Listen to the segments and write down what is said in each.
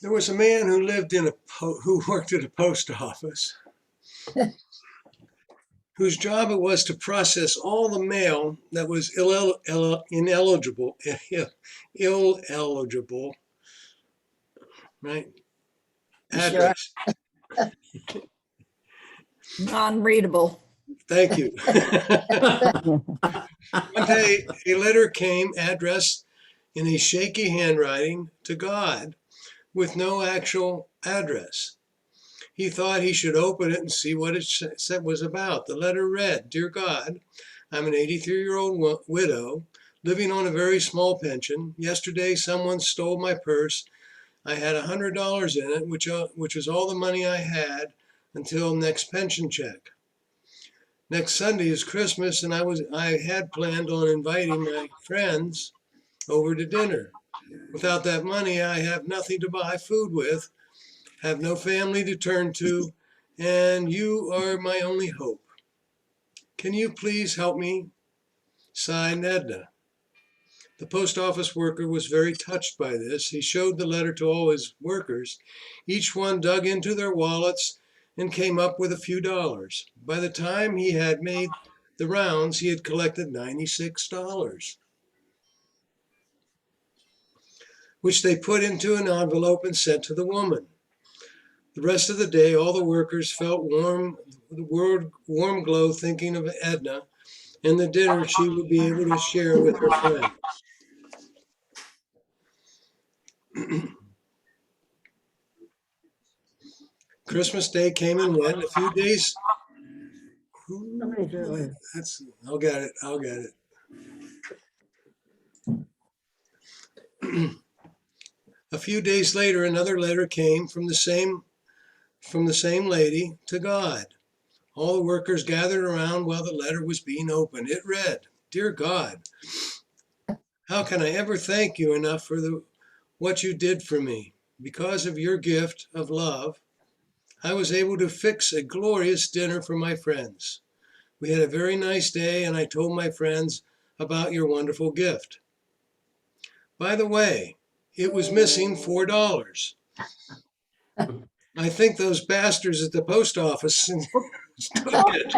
There was a man who lived in who worked at a post office, whose job it was to process all the mail that was ineligible, illegible, right? Sure. Address. Non-readable. Thank you. One day, a letter came addressed in a shaky handwriting to God with no actual address. He thought he should open it and see what it was about. The letter read, "Dear God, I'm an 83-year-old widow living on a very small pension. Yesterday, someone stole my purse. I had $100 in it, which was all the money I had until next pension check. Next Sunday is Christmas, and I had planned on inviting my friends over to dinner. Without that money, I have nothing to buy food with, have no family to turn to, and you are my only hope. Can you please help me?" Signed, Edna. The post office worker was very touched by this. He showed the letter to all his workers. Each one dug into their wallets and came up with a few dollars. By the time he had made the rounds, he had collected $96, which they put into an envelope and sent to the woman. The rest of the day, all the workers felt warm glow thinking of Edna and the dinner she would be able to share with her friends. Christmas Day came and went. A few days. I'll get it. I'll get it. A few days later, another letter came from the same lady to God. All the workers gathered around while the letter was being opened. It read, "Dear God, how can I ever thank you enough for what you did for me? Because of your gift of love, I was able to fix a glorious dinner for my friends. We had a very nice day, and I told my friends about your wonderful gift. By the way, it was missing $4. I think those bastards at the post office took it."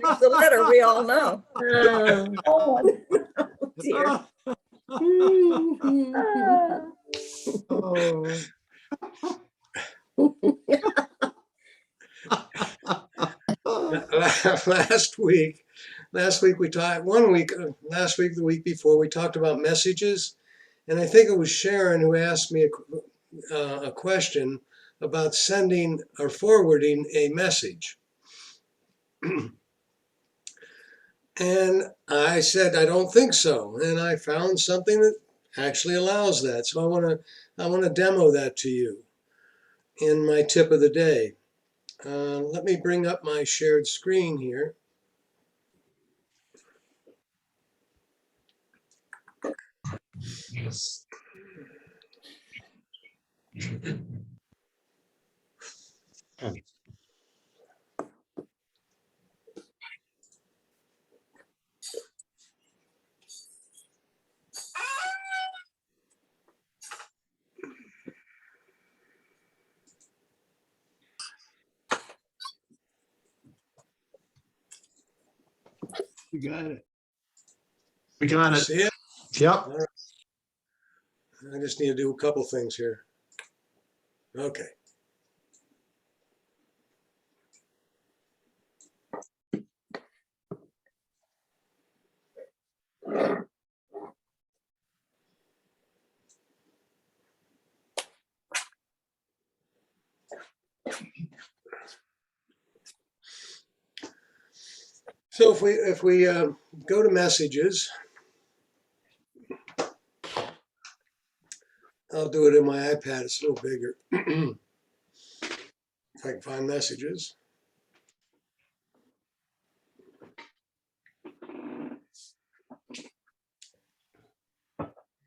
It's the letter we all know. Oh, Dear. oh. The week before, we talked about messages, and I think it was Sharon who asked me a question about sending or forwarding a message. And I said, I don't think so. And I found something that actually allows that. So I want to demo that to you in my tip of the day. Let me bring up my shared screen here. Yes. You got it. We got it. See it? Yep. Right. I just need to do a couple things here. Okay. So if we go to messages, I'll do it in my iPad. It's a little bigger. If I can find messages.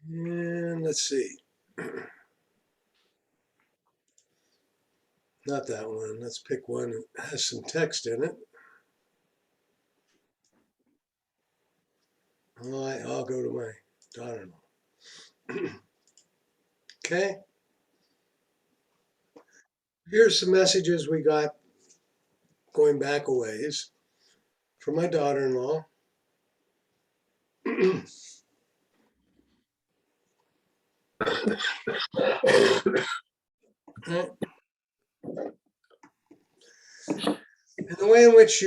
And let's see. Not that one. Let's pick one that has some text in it. I'll go to my daughter-in-law. Okay. Here's some messages we got going back a ways from my daughter-in-law. Right. And the way in which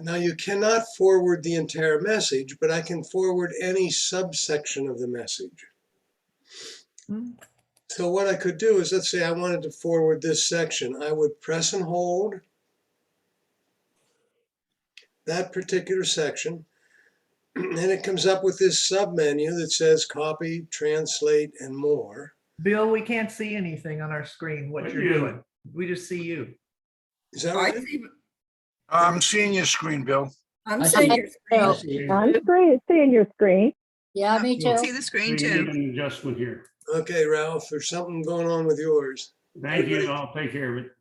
now you cannot forward the entire message, but I can forward any subsection of the message. So what I could do is, let's say I wanted to forward this section, I would press and hold that particular section, and it comes up with this sub-menu that says copy, translate, and more. Bill, we can't see anything on our screen, what you're doing. We just see you. Is that I right? see, I'm seeing your screen, Bill. I'm I seeing see your Bill. screen. I'm seeing your screen. Yeah, me too. See the screen So you need too. an adjustment here. Okay, Ralph, there's something going on with yours. Thank you. I'll take care of it.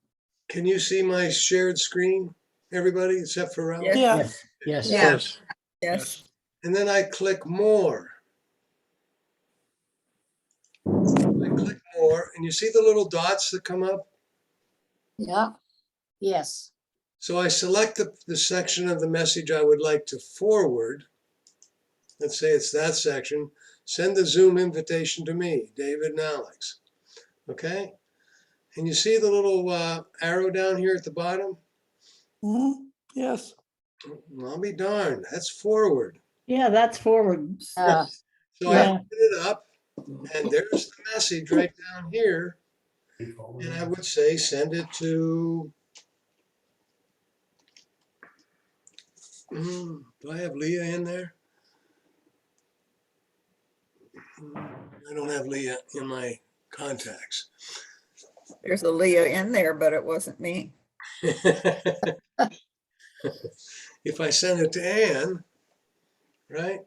Can you see my shared screen, everybody, except for Ralph? Yes. Yes, yes. Yeah. Yes. Yes. And then I click more. I click more, and you see the little dots that come up? Yeah, yes. So I select the section of the message I would like to forward. Let's say it's that section. Send the Zoom invitation to me, David and Alex. Okay? And you see the little arrow down here at the bottom? Yes. Well, I'll be darned. That's forward. Yeah, that's forward. So I Yeah. open it up, and there's the message right down here. And I would say send it to, do I have Leah in there? I don't have Leah in my contacts. There's a Leah in there, but it wasn't me. If I send it to Ann, right?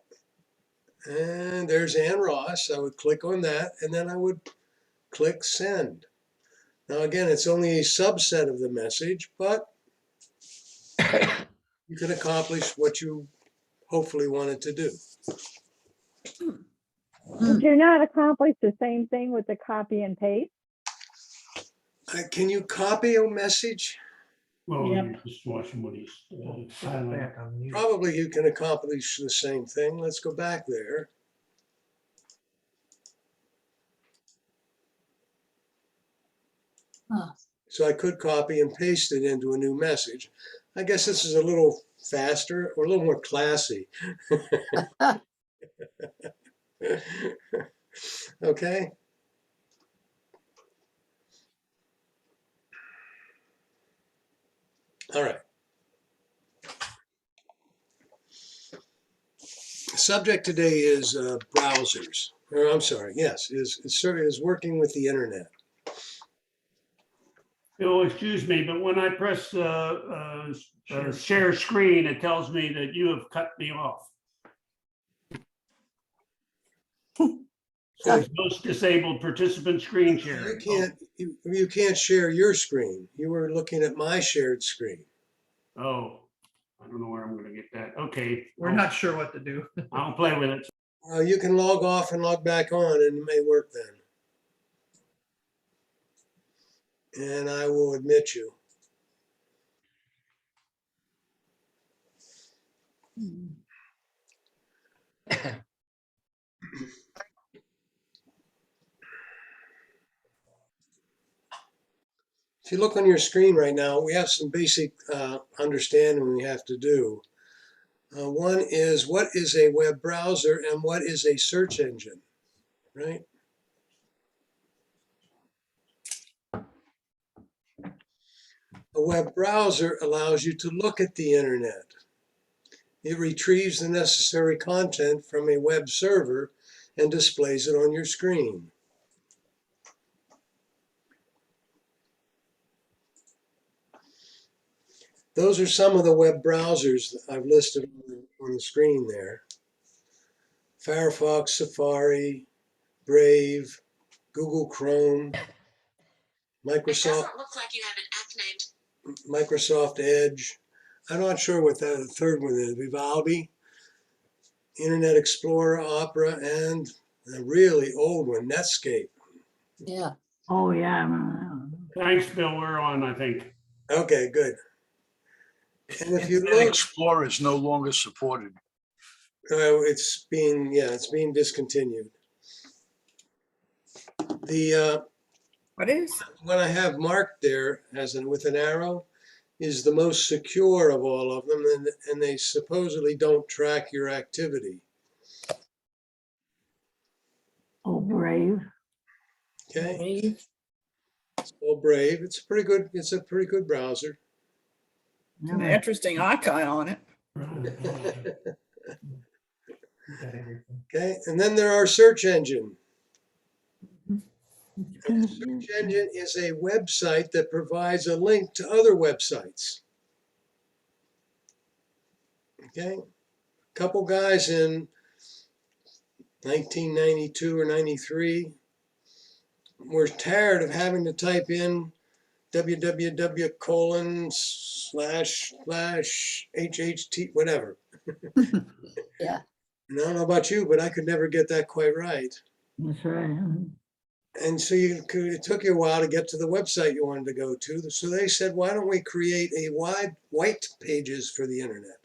And there's Ann Ross, I would click on that, and then I would click send. Now again, it's only a subset of the message, but you can accomplish what you hopefully wanted to do. Did you not accomplish the same thing with the copy and paste? Can you copy a message? Well, Yep. you're just watching what he's Put it highlighting. back on mute. Probably you can accomplish the same thing. Let's go back there. Huh. So I could copy and paste it into a new message. I guess this is a little faster or a little more classy. Okay. All right. The subject today is browsers. Or I'm sorry, yes, is working with the internet. Oh, excuse me, but when I press share screen, it tells me that you have cut me off. Says most disabled participant screen sharing. You can't share your screen. You were looking at my shared screen. Oh, I don't know where I'm gonna get that. Okay. We're not sure what to do. I'll play with it. You can log off and log back on, and it may work then. And I will admit you. If you look on your screen right now, we have some basic understanding we have to do. One is, what is a web browser and what is a search engine, right? A web browser allows you to look at the internet. It retrieves the necessary content from a web server and displays it on your screen. Those are some of the web browsers that I've listed on the screen there. Firefox, Safari, Brave, Google Chrome, Microsoft. Look like you have an app named. Microsoft Edge. I'm not sure what the third one is. Vivaldi. Internet Explorer, Opera, and a really old one, Netscape. Yeah. Oh, yeah. I remember Thanks, Bill. We're on, I think. Okay, good. And if you Internet look, Explorer is no longer supported. it's being discontinued. The What is? what I have marked there with an arrow is the most secure of all of them, and they supposedly don't track your activity. Oh, Brave. Okay, Brave. it's all Brave. It's pretty good. It's a pretty good browser. An interesting icon on it. Okay, and then there are search engine. And a search engine is a website that provides a link to other websites. Okay, a couple guys in 1992 or 93 were tired of having to type in www://hht whatever. Yeah. And I don't know about you, but I could never get that quite right. That's right. And so it took you a while to get to the website you wanted to go to. So they said, why don't we create a white pages for the internet?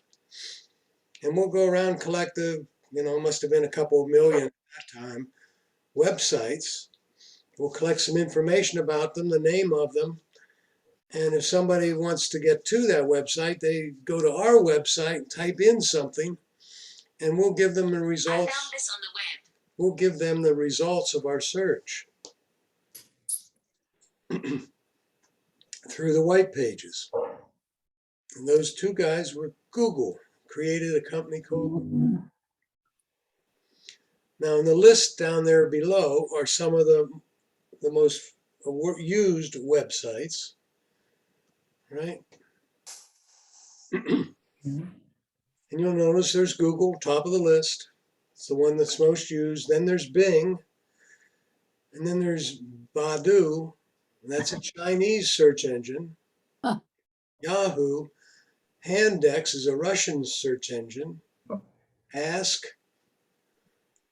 And we'll go around and collect must have been a couple of million at that time, websites. We'll collect some information about them, the name of them. And if somebody wants to get to that website, they go to our website, type in something, and we'll give them the I results. found this on the web. We'll give them the results of our search through the white pages. And those two guys were Google, created a company called Google. Now, in the list down there below are some of the most used websites, right? And you'll notice there's Google, top of the list. It's the one that's most used. Then there's Bing. And then there's Baidu. And that's a Chinese search engine. Huh. Yahoo. Yandex is a Russian search engine. Ask.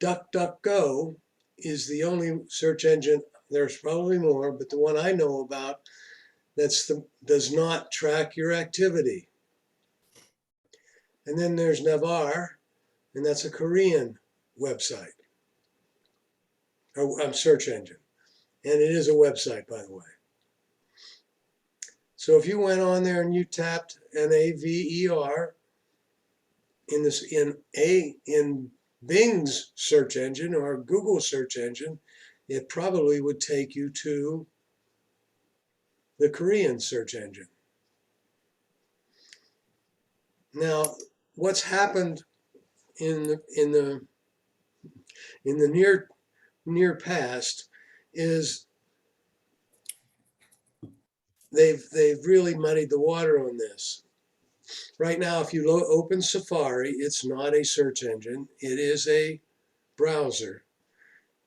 DuckDuckGo is the only search engine. There's probably more, but the one I know about does not track your activity. And then there's Naver, and that's a Korean website, or search engine. And it is a website, by the way. So if you went on there and you tapped NAVER in Bing's search engine or Google search engine, it probably would take you to the Korean search engine. Now, what's happened in the near past is they've really muddied the water on this. Right now, if you open Safari, it's not a search engine, it is a browser.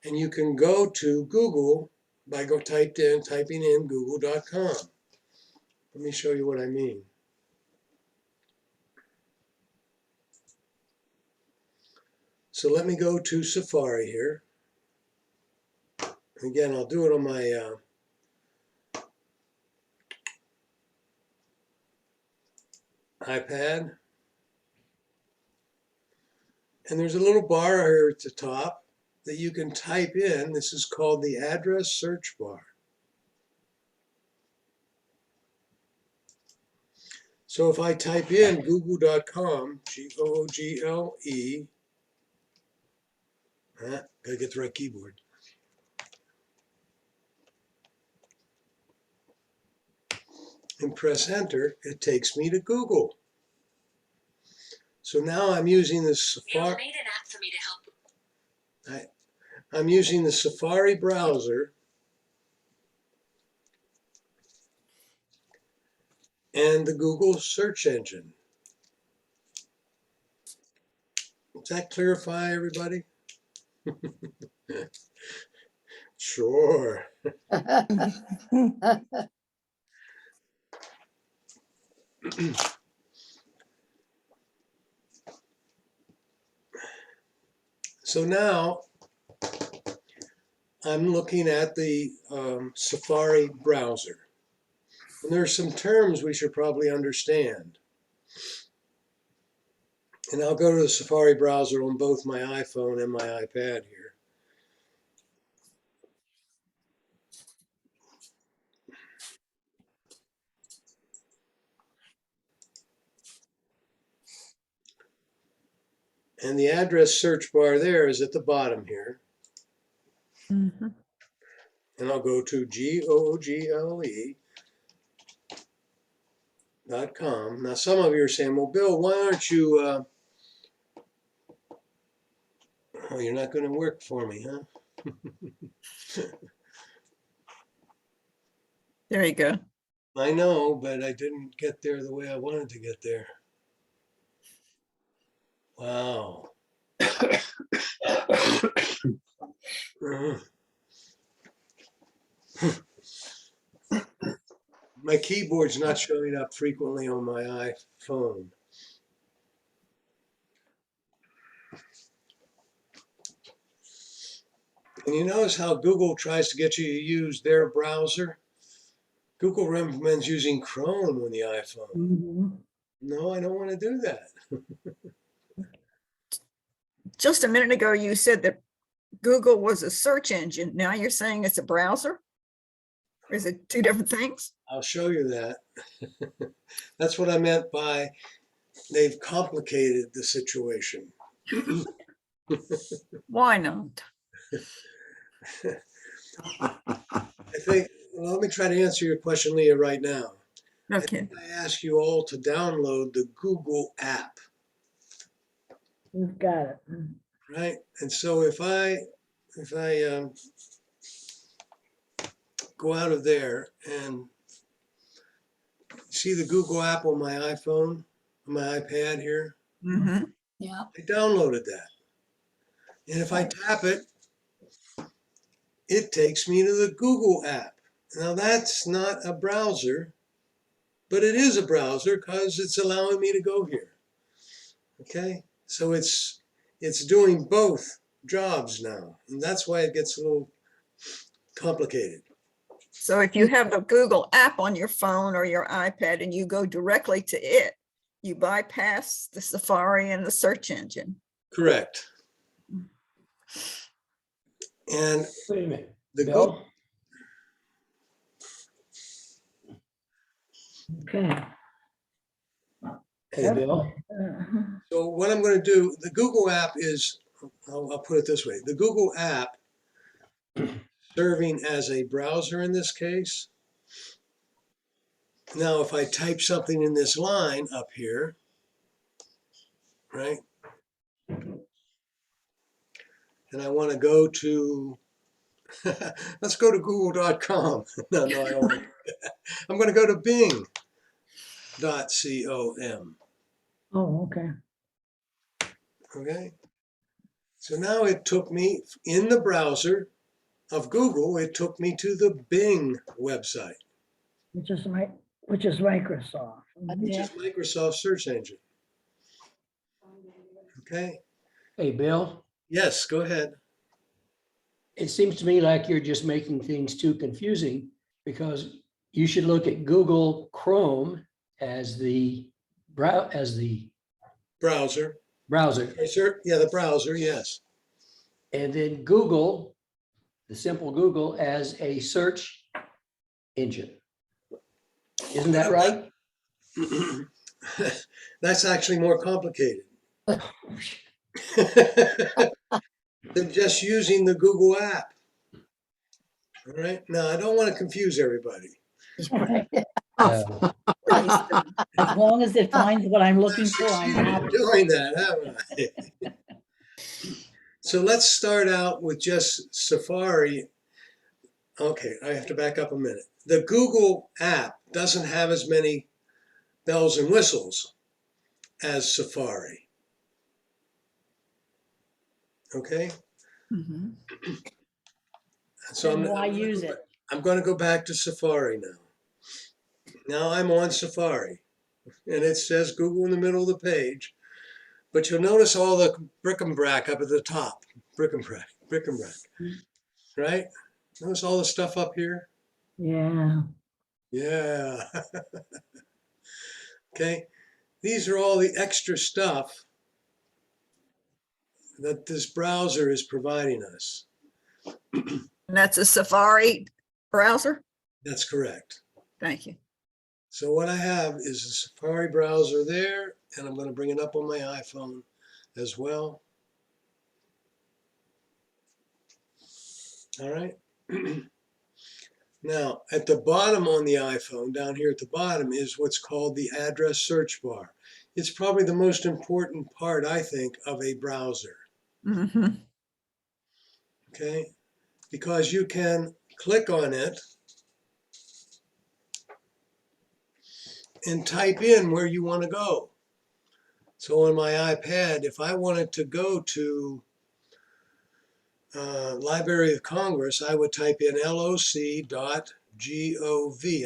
And you can go to Google by typing in google.com. Let me show you what I mean. So let me go to Safari here. Again, I'll do it on my iPad. And there's a little bar here at the top that you can type in. This is called the address search bar. So if I type in google.com, Google, gotta get the right keyboard. And press enter, it takes me to Google. So now I'm using the You'll Safari. need an app for me to help. I'm using the Safari browser and the Google search engine. Does that clarify everybody? Sure. So now I'm looking at the Safari browser. And there are some terms we should probably understand. And I'll go to the Safari browser on both my iPhone and my iPad here. And the address search bar there is at the bottom here. Mhm. And I'll go to google.com. Now, some of you are saying, well, Bill, why aren't you, oh, you're not going to work for me, huh? There you go. I know, but I didn't get there the way I wanted to get there. Wow. My keyboard's not showing up frequently on my iPhone. And you notice how Google tries to get you to use their browser? Google recommends using Chrome on the iPhone. Mhm. No, I don't want to do that. Just a minute ago, you said that Google was a search engine. Now you're saying it's a browser? Or is it two different things? I'll show you that. That's what I meant by they've complicated the situation. Why not? I think, well, let me try to answer your question, Leah, right now. Okay. I ask you all to download the Google app, We've got it. Mhm. right? And so if I go out of there and see the Google app on my iPhone, on my iPad here, Mhm. Yeah. I downloaded that. And if I tap it, it takes me to the Google app. Now that's not a browser, but it is a browser because it's allowing me to go here. Okay, so it's doing both jobs now, and that's why it gets a little complicated. So if you have the Google app on your phone or your iPad and you go directly to it, you bypass the Safari and the search engine. Correct. And Wait a minute, the Google, Bill? Okay. Hey, Bill? so what I'm going to do, the Google app is, I'll put it this way, the Google app serving as a browser in this case. Now, if I type something in this line up here, right, and I want to go to, let's go to google.com. No, I don't want to. I'm going to go to bing.com. Oh, okay. Okay. So now it took me in the browser of Google, it took me to the Bing website, Which is Microsoft. which is Microsoft search engine. Okay. Hey, Bill? Yes, go ahead. It seems to me like you're just making things too confusing because you should look at Google Chrome as the Browser. browser, Yeah, the browser, yes. and then Google, the simple Google, as a search engine. Isn't that right? That's actually more complicated than just using the Google app. All right. Now, I don't want to confuse everybody. Uh, As long as it finds what I'm looking for, I'm Succeeded in happy. doing that, haven't I? So let's start out with just Safari. Okay, I have to back up a minute. The Google app doesn't have as many bells and whistles as Safari. Okay, Mhm. so Then why use it? I'm going to go back to Safari now. Now I'm on Safari, and it says Google in the middle of the page. But you'll notice all the bric-a-brac up at the top. Bric-a-brac, right? Notice all the stuff up here? Yeah. Yeah. Okay. These are all the extra stuff that this browser is providing us. And that's a Safari browser? That's correct. Thank you. So what I have is a Safari browser there, and I'm going to bring it up on my iPhone as well. All right. Now, at the bottom on the iPhone, down here at the bottom, is what's called the address search bar. It's probably the most important part, I think, of a browser. Mm-hmm. Okay, because you can click on it and type in where you want to go. So on my iPad, if I wanted to go to Library of Congress, I would type in loc.gov.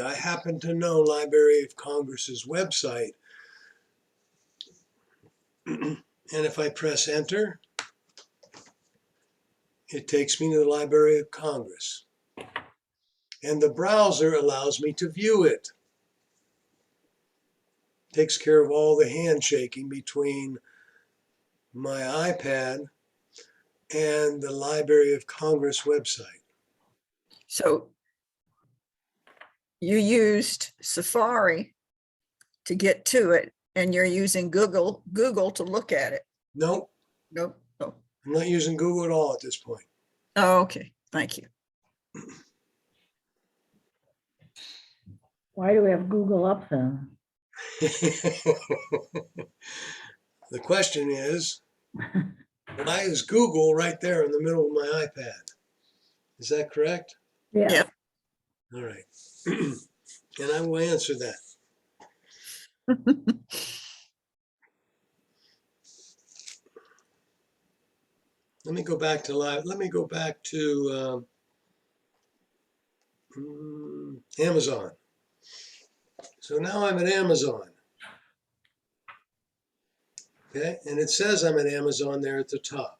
I happen to know Library of Congress's website. And if I press enter, it takes me to the Library of Congress. And the browser allows me to view it. Takes care of all the handshaking between my iPad and the Library of Congress website. So you used Safari to get to it, and you're using Google to look at it. Nope, Nope. Oh, I'm not using Google at all at this point. oh, okay. Thank you. Why do we have Google up then? The question is, why is Google right there in the middle of my iPad? Is that correct? Yeah. Yeah. All right. And I will answer that. Let me go back to live. Let me go back to Amazon. So now I'm at Amazon. Okay, and it says I'm at Amazon there at the top.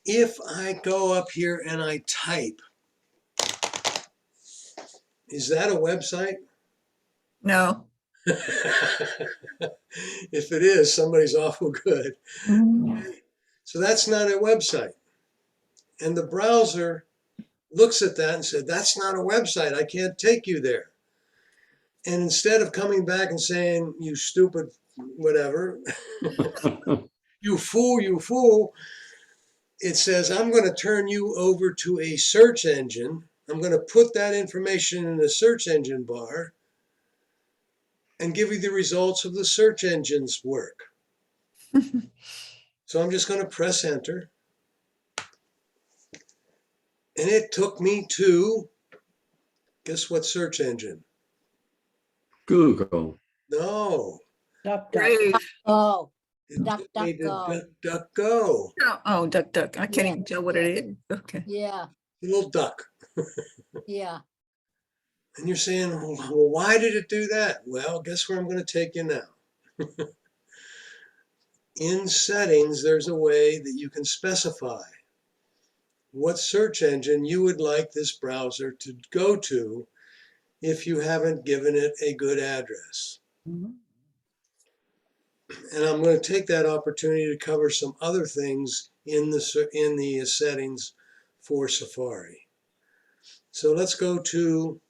If I go up here and I type, is that a website? No. If it is, somebody's awful good. Mhm. So that's not a website. And the browser looks at that and said, that's not a website. I can't take you there. And instead of coming back and saying, you stupid whatever, you fool, it says, I'm going to turn you over to a search engine. I'm going to put that information in the search engine bar and give you the results of the search engine's work. So I'm just going to press enter. And it took me to, guess what search engine? Google. No, Duck, duck. Brave. Oh, it Duck, took duck, me to go. DuckDuckGo. Oh, duck, duck. I can't Yeah. even tell what it is. Okay. yeah, A little duck. yeah. And you're saying, well, why did it do that? Well, guess where I'm going to take you now. In settings, there's a way that you can specify what search engine you would like this browser to go to if you haven't given it a good address. Mhm. And I'm going to take that opportunity to cover some other things in the settings for Safari. So let's go to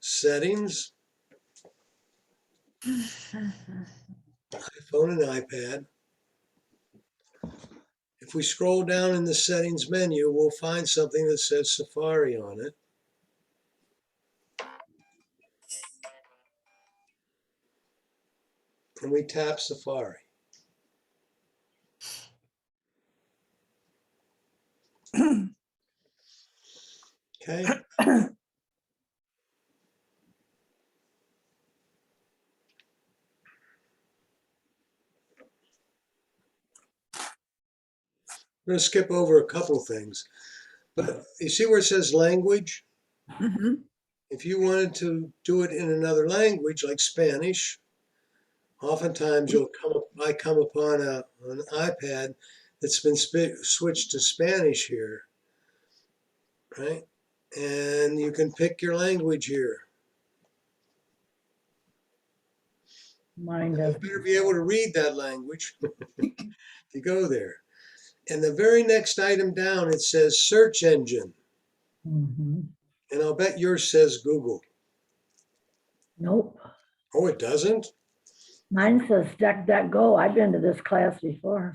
settings, iPhone and iPad. If we scroll down in the settings menu, we'll find something that says Safari on it. And we tap Safari. Okay. I'm going to skip over a couple things. But you see where it says language? Mm-hmm. If you wanted to do it in another language like Spanish, Oftentimes I come upon an iPad that's been switched to Spanish here, right? And you can pick your language here. Mine You doesn't. better be able to read that language if you go there. And the very next item down, it says search engine. Mhm. And I'll bet yours says Google. Nope. Oh, it doesn't? Mine says DuckDuckGo. I've been to this class before.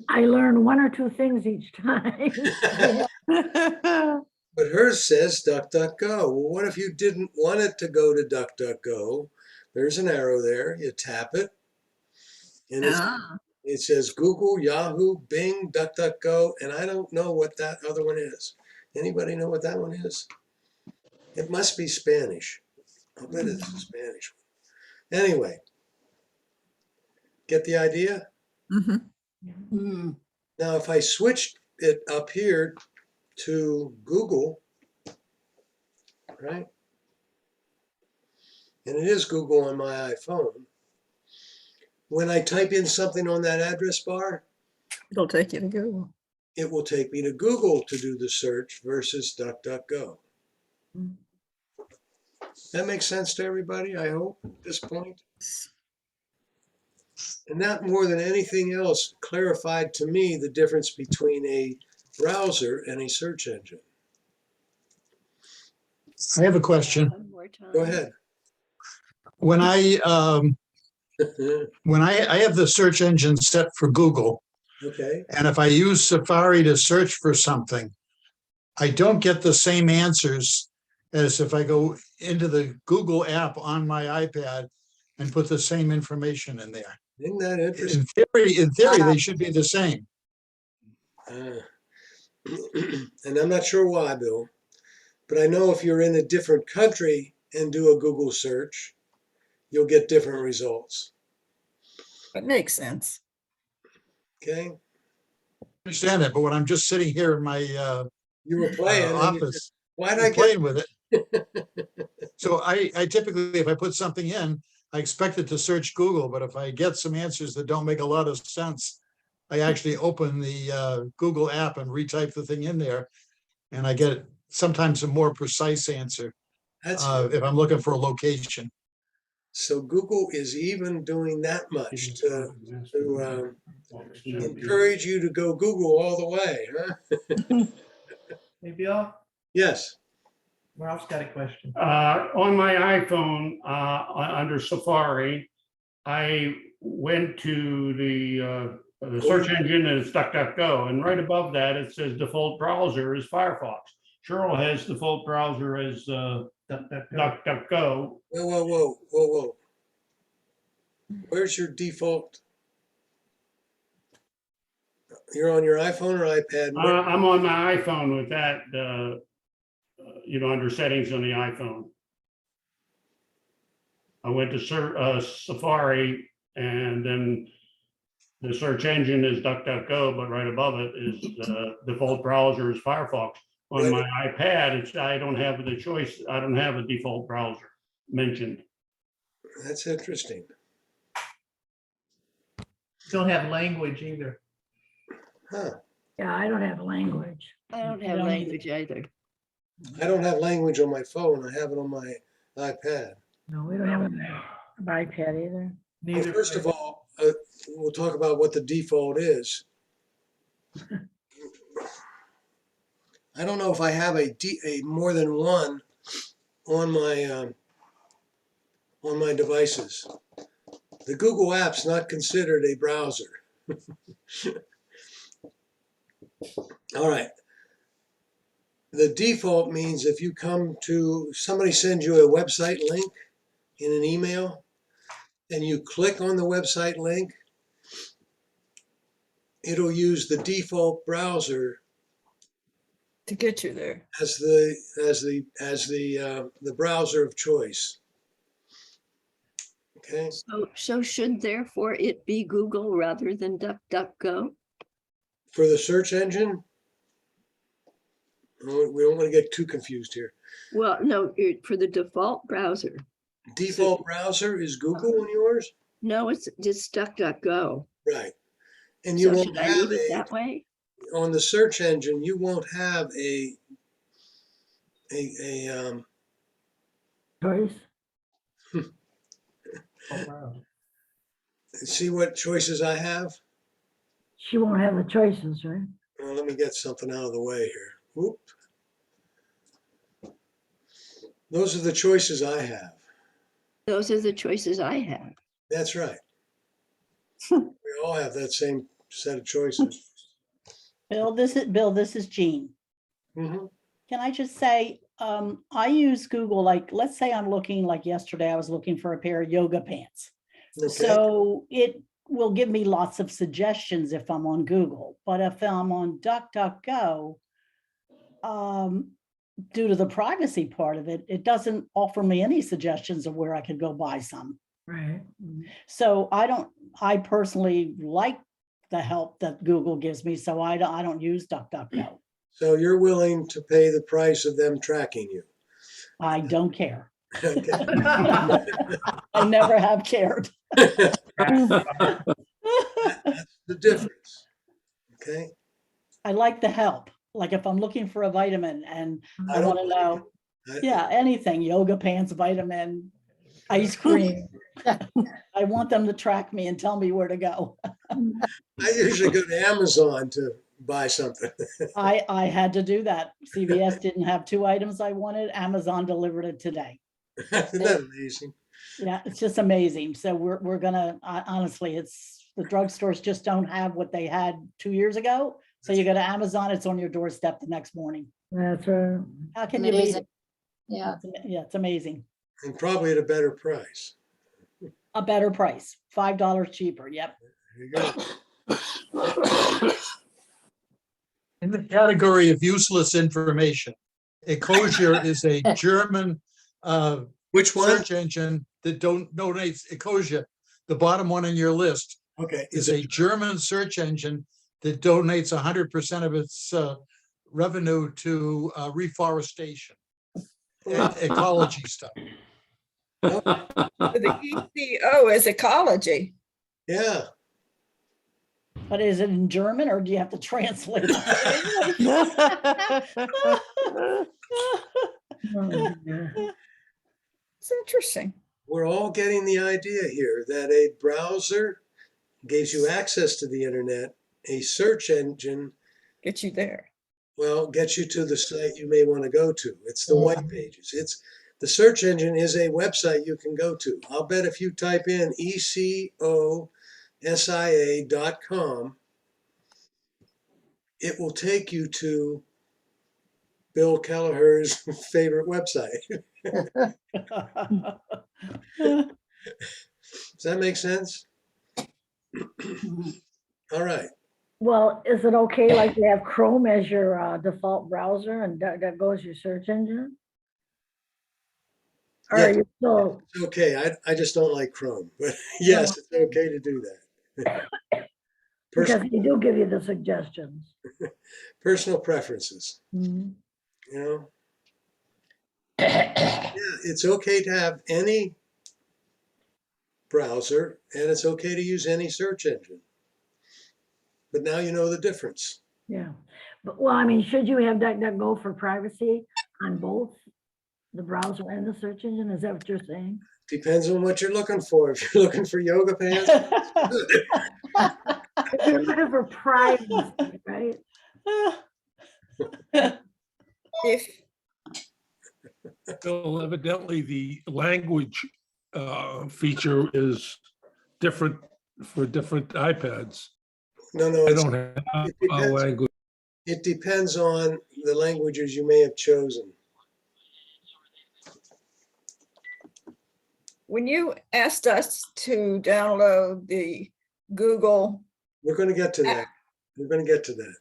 I learn one or two things each time. But hers says DuckDuckGo. Well, what if you didn't want it to go to DuckDuckGo? There's an arrow there. You tap it, and Ah, it says Google, Yahoo, Bing, DuckDuckGo, and I don't know what that other one is. Anybody know what that one is? It must be Spanish. I'll bet it's a Spanish one. Anyway, get the idea? mhm. Now, if I switched it up here to Google, right? And it is Google on my iPhone. When I type in something on that address bar, It'll take you to Google. it will take me to Google to do the search versus DuckDuckGo. That makes sense to everybody, I hope, at this point. And that more than anything else clarified to me the difference between a browser and a search engine. I have a question. Go ahead. When I have the search engine set for Google, Okay, and if I use Safari to search for something, I don't get the same answers as if I go into the Google app on my iPad and put the same information in there. isn't that interesting? In theory, they should be the same. And I'm not sure why, Bill, but I know if you're in a different country and do a Google search, you'll get different results. It makes sense. Okay, Understand that, but when I'm just sitting here in my you were playing. and you office, said, why'd I get? playing with it. So I typically, if I put something in, I expect it to search Google, but if I get some answers that don't make a lot of sense, I actually open the Google app and retype the thing in there, and I get sometimes a more precise answer That's if I'm looking for a location. so Google is even doing that much to encourage you to go Google all the way, huh? Hey, Bill, Yes. Ralph's got a question. On my iPhone, under Safari, I went to the search engine and it's DuckDuckGo, and right above that, it says default browser is Firefox. Cheryl has default browser as DuckDuckGo. Whoa. Where's your default? You're on your iPhone or iPad? I'm on my iPhone with that, under settings on the iPhone. I went to Safari, and then the search engine is DuckDuckGo, but right above it is default browser is Firefox. On my iPad, I don't have the choice. I don't have a default browser mentioned. That's interesting. Don't have language either. Huh. Yeah, I don't have language. I don't have language either. I don't have language on my phone. I have it on my iPad. No, we don't have an iPad either. Well, Neither. first of all, we'll talk about what the default is. I don't know if I have a more than one on my devices. The Google app's not considered a browser. All right. The default means if you somebody sends you a website link in an email, and you click on the website link, it'll use the default browser To get you there. as the browser of choice. Okay. So should therefore it be Google rather than DuckDuckGo? For the search engine, We don't want to get too confused here. Well, no, for the default browser. Default browser is Google on yours? No, it's just DuckDuckGo. Right. And you So won't should I have leave it that way? on the search engine, you won't have a Choice. see what choices I have? She won't have the choices, right? Well, let me get something out of the way here. Whoop. Those are the choices I have. Those are the choices I have. That's right. We all have that same set of choices. Bill, this is Jean. Mhm. Can I just say, I use Google, like, let's say I'm looking, like yesterday, I was looking for a pair of yoga pants. Okay. So it will give me lots of suggestions if I'm on Google, but if I'm on DuckDuckGo, due to the privacy part of it, it doesn't offer me any suggestions of where I could go buy some. Right. So I personally like the help that Google gives me, so I don't use DuckDuckGo. So you're willing to pay the price of them tracking you? I don't care. Okay. I never have cared. That's the difference. Okay. I like the help. Like if I'm looking for a vitamin and I don't want to know, I- yeah, anything, yoga pants, vitamin, ice cream. I want them to track me and tell me where to go. I usually go to Amazon to buy something. I had to do that. CVS didn't have 2 items I wanted. Amazon delivered it today. Isn't that amazing? Yeah, it's just amazing. So we're gonna, honestly, it's, the drugstores just don't have what they had 2 years ago. So you go to Amazon, it's on your doorstep the next morning. That's right. How can you beat Amazing. it? Yeah. Yeah, it's amazing. And probably at a better price. A better price, $5 cheaper. Yep. There you go. In the category of useless information, Ecosia is a German Which one? search engine that donates. Ecosia, the bottom one on your list, Okay. is a German search engine that donates 100% of its revenue to reforestation and ecology stuff. The ECO is ecology. Yeah. But is it in German or do you have to translate it? It's interesting. We're all getting the idea here that a browser gives you access to the internet, a search engine, Get you there. well, gets you to the site you may want to go to. It's the white pages. It's the search engine is a website you can go to. I'll bet if you type in ecosia.com, it will take you to Bill Kelleher's favorite website. Does that make sense? All right. Well, is it okay, like you have Chrome as your default browser and that goes your search engine? Or are Yes, you still, it's okay. I just don't like Chrome, but yes, it's okay to do that. because they do give you the suggestions. Personal preferences, Mhm. you know? Yeah, it's okay to have any browser and it's okay to use any search engine. But now you know the difference. Yeah, but well, I mean, should you have DuckDuckGo for privacy on both the browser and the search engine? Is that what you're saying? Depends on what you're looking for. If you're looking for yoga pants, If you're looking for privacy, right? If Well, evidently the language feature is different for different iPads. no, I it's, don't have it a depends. language. It depends on the languages you may have chosen. when you asked us to download the Google, We're going to get to that. We're going to get to that.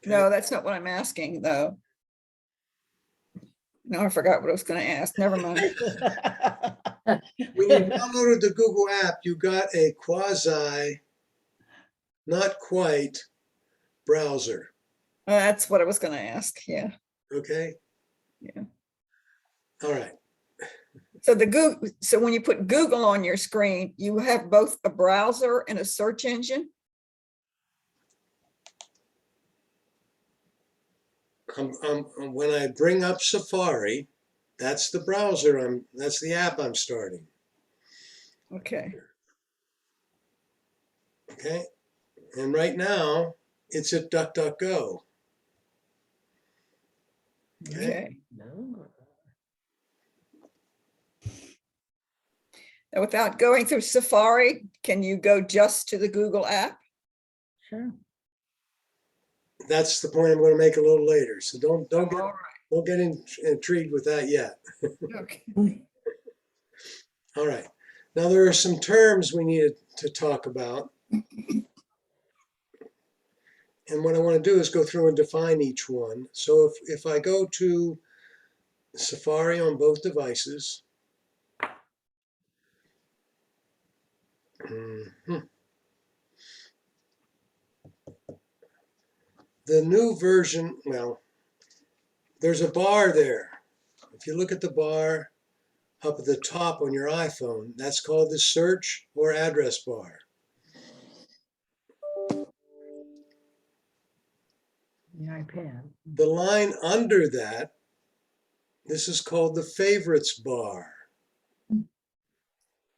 Okay. no, that's not what I'm asking though. No, I forgot what I was going to ask. Never mind. When you downloaded the Google app, you got a quasi, not quite, browser. That's what I was going to ask. Yeah. Okay? Yeah. All right. So so when you put Google on your screen, you have both a browser and a search engine? When I bring up Safari, that's the browser, that's the app I'm starting. Okay, Okay? And right now, it's at DuckDuckGo. Okay? okay. No. Now, without going through Safari, can you go just to the Google app? Sure. That's the point I'm going to make a little later. So don't All get right, don't get intrigued with that yet. okay. All right. Now there are some terms we need to talk about. And what I want to do is go through and define each one. So if I go to Safari on both devices, mhm, the new version, well, there's a bar there. If you look at the bar up at the top on your iPhone, that's called the search or address bar. The iPad. The line under that, this is called the favorites bar.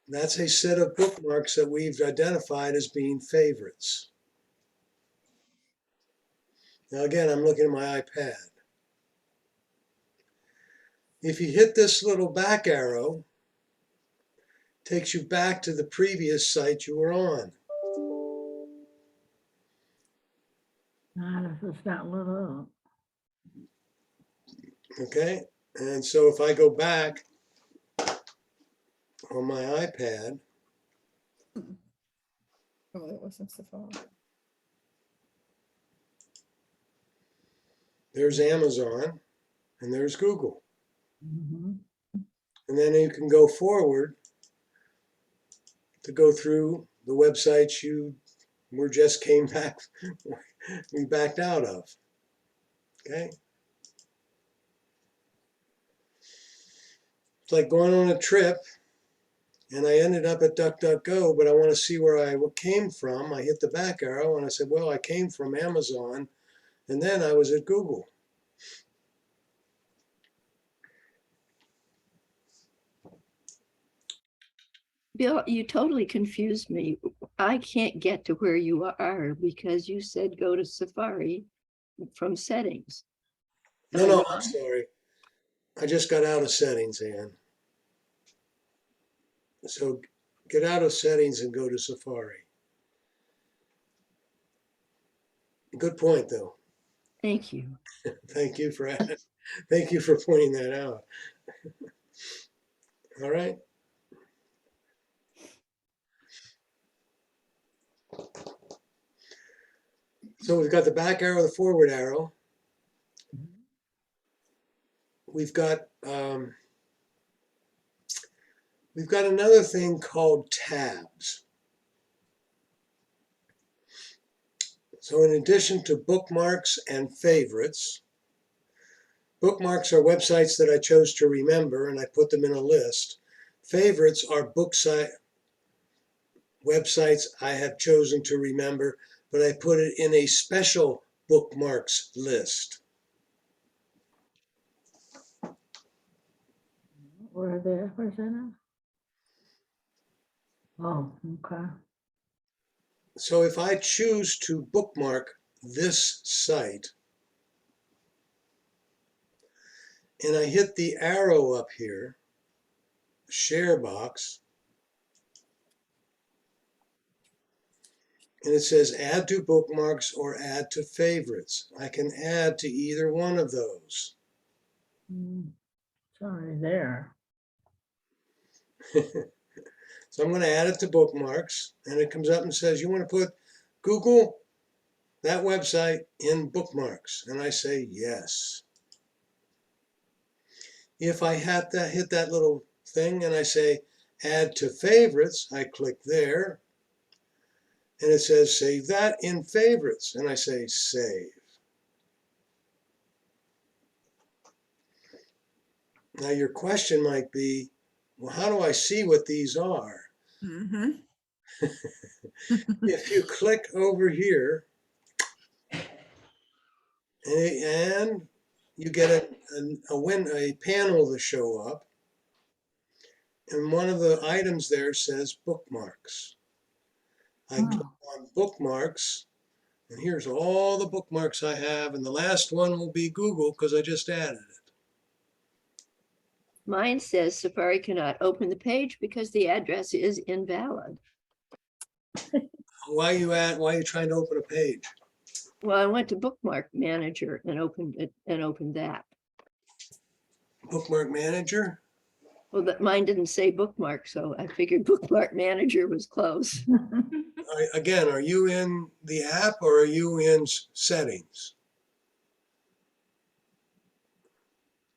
That's a set of bookmarks that we've identified as being favorites. Now again, I'm looking at my iPad. If you hit this little back arrow, it takes you back to the previous site you were on. Not if it's not lit up. Okay? And so if I go back on my iPad, Oh, that wasn't Safari. there's Amazon and there's Google. Mhm. And then you can go forward to go through the websites you were just came back, we backed out of. Okay? It's like going on a trip and I ended up at DuckDuckGo, but I want to see where I came from. I hit the back arrow and I said, well, I came from Amazon and then I was at Google. Bill, you totally confused me. I can't get to where you are because you said go to Safari from settings. No, I'm sorry. I just got out of settings, Ann. So get out of settings and go to Safari. Good point, though. Thank you. Thank you for pointing that out. All right. So we've got the back arrow, the forward arrow. We've got another thing called tabs. So in addition to bookmarks and favorites, bookmarks are websites that I chose to remember and I put them in a list. Favorites are websites I have chosen to remember, but I put it in a special bookmarks list. Where's that now? Oh, okay. So if I choose to bookmark this site and I hit the arrow up here, share box, and it says add to bookmarks or add to favorites. I can add to either one of those. It's already there. So I'm going to add it to bookmarks, and it comes up and says, you want to put Google, that website, in bookmarks? And I say yes. If I had to hit that little thing and I say add to favorites, I click there, and it says save that in favorites, and I say save. Now your question might be, well, how do I see what these are? Mhm. If you click over here and you get a panel to show up, and one of the items there says bookmarks. I click on bookmarks, and here's all the bookmarks I have, and the last one will be Google because I just added it. Mine says Safari cannot open the page because the address is invalid. Why are you trying to open a page? Well, I went to Bookmark Manager and opened it and opened that. Bookmark Manager? Well, that mine didn't say bookmark, so I figured Bookmark Manager was close. Again, are you in the app or are you in settings?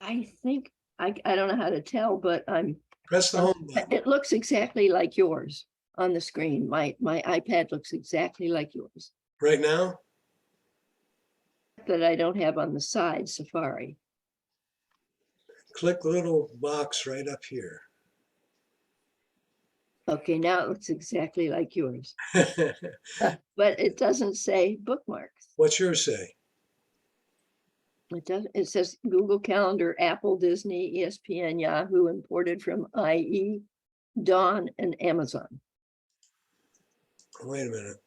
I think I don't know how to tell, but Press the home button. it looks exactly like yours on the screen. My iPad looks exactly like yours, Right now? that I don't have on the side Safari. Click the little box right up here. Okay, now it looks exactly like yours, but it doesn't say bookmarks. What's yours say? It does. It says Google Calendar, Apple, Disney, ESPN, Yahoo, imported from IE, Dawn, and Amazon. Wait a minute.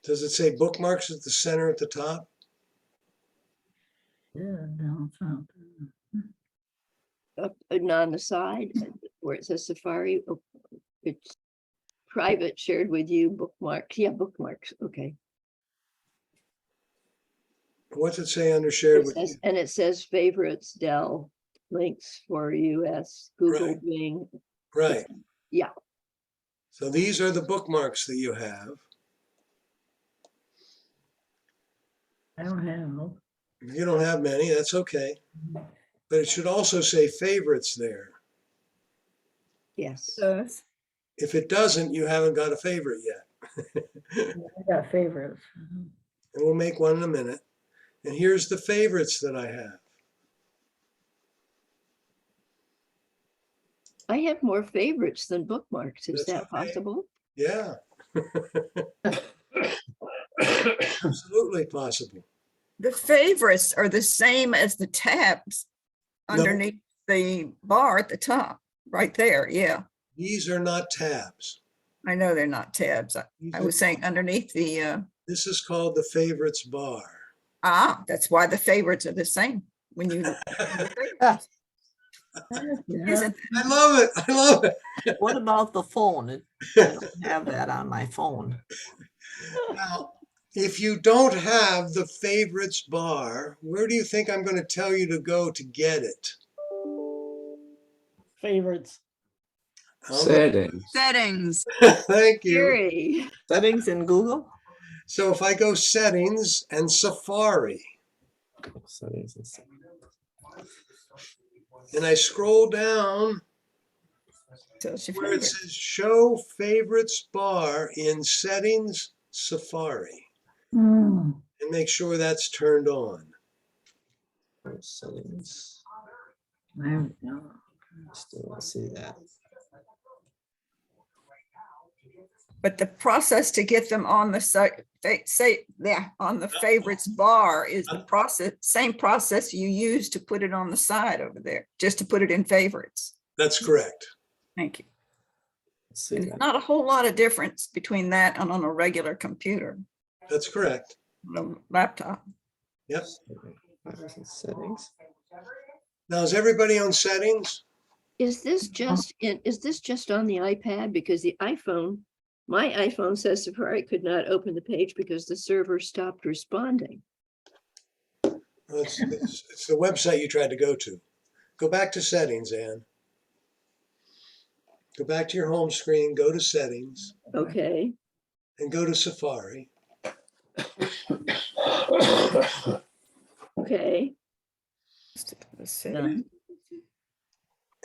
Does it say bookmarks at the center at the top? Yeah, no, it's not. Up and on the side where it says Safari, it's private, shared with you, bookmarks. Yeah, bookmarks. Okay. What's it say under shared with you? And it says favorites, Dell, links for US, Google, Right. Bing. Right. Yeah. So these are the bookmarks that you have. I don't have. If you don't have many, that's okay. But it should also say favorites there. Yes. Does. If it doesn't, you haven't got a favorite yet. I got favorites. And we'll make one in a minute. And here's the favorites that I have. I have more favorites than bookmarks. Is That's that okay. possible? Yeah. Absolutely possible. The favorites are the same as the tabs No. underneath the bar at the top, right there. Yeah, These are not tabs. I know they're not tabs. These I are- was saying underneath the, This is called the favorites bar. that's why the favorites are the same when you. Isn't I love it. I love it. What about the phone? I don't have that on my phone. Now, if you don't have the favorites bar, where do you think I'm going to tell you to go to get it? Favorites. Settings. Settings. Thank you. Gary. Settings in Google? So if I go settings and Safari, Settings and settings. and I scroll down Tells you where it favorites. says show favorites bar in settings Safari, Hmm. and make sure that's turned on. Settings. There we go. Still don't see that. But the process to get them on the site, on the favorites bar is the same process you use to put it on the side over there, just to put it in favorites. That's correct. Thank you. Let's see There's that. not a whole lot of difference between that and on a regular computer, That's correct. on a laptop. Yep. Settings. Now, is everybody on settings? Is this just on the iPad? Because the iPhone, my iPhone says Safari could not open the page because the server stopped responding. Well, it's the website you tried to go to. Go back to settings, Ann. Go back to your home screen, go to settings, Okay. and go to Safari. Okay. Done.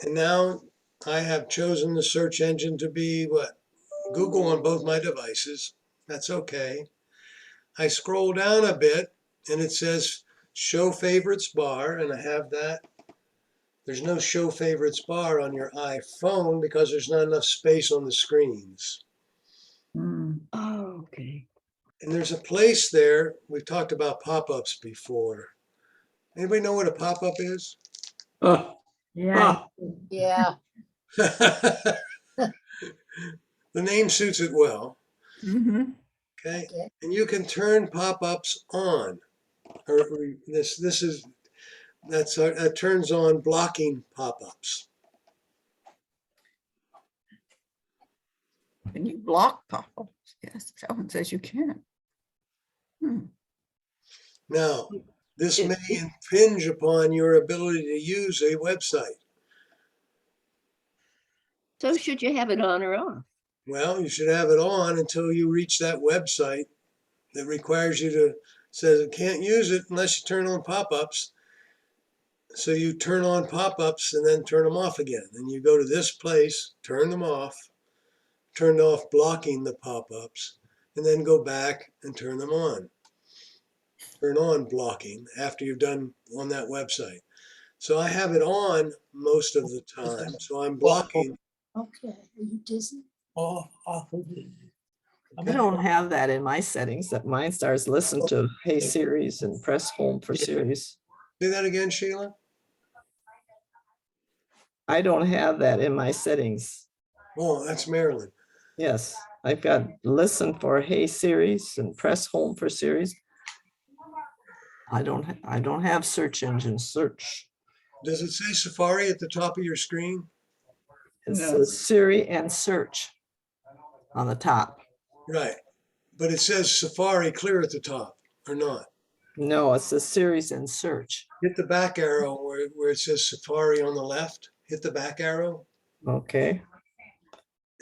And now I have chosen the search engine to be what? Google on both my devices. That's okay. I scroll down a bit and it says show favorites bar, and I have that There's no show favorites bar on your iPhone because there's not enough space on the screens. Hmm. Oh, okay. And there's a place there, we've talked about pop-ups before. Anybody know what a pop-up is? Oh, Yeah. Yeah. The name suits it well, Mhm. okay? Okay. And you can turn pop-ups on. Or that turns on blocking pop-ups. And you block pop-ups. Yes, that one says you can. Hmm. Now, this It- may it- impinge upon your ability to use a website. So should you have it on or off? Well, you should have it on until you reach that website that requires you to, says it can't use it unless you turn on pop-ups. So you turn on pop-ups and then turn them off again. And you go to this place, turn them off, turn off blocking the pop-ups, and then go back and turn them on. Turn on blocking after you've done on that website. So I have it on most of the time. So I'm blocking. Okay. Are you dizzy? I don't have that in my settings, that mine starts listen to Hey Series and press home for Series. Say that again, Sheila. I don't have that in my settings. Oh, that's Marilyn. Yes, I've got listen for Hey Series and press home for Series. I don't have search engine search. Does it say Safari at the top of your screen? It says Siri and search on the top. Right. But it says Safari clear at the top, or not? No, it says Series and search. Hit the back arrow where it says Safari on the left. Hit the back arrow, Okay.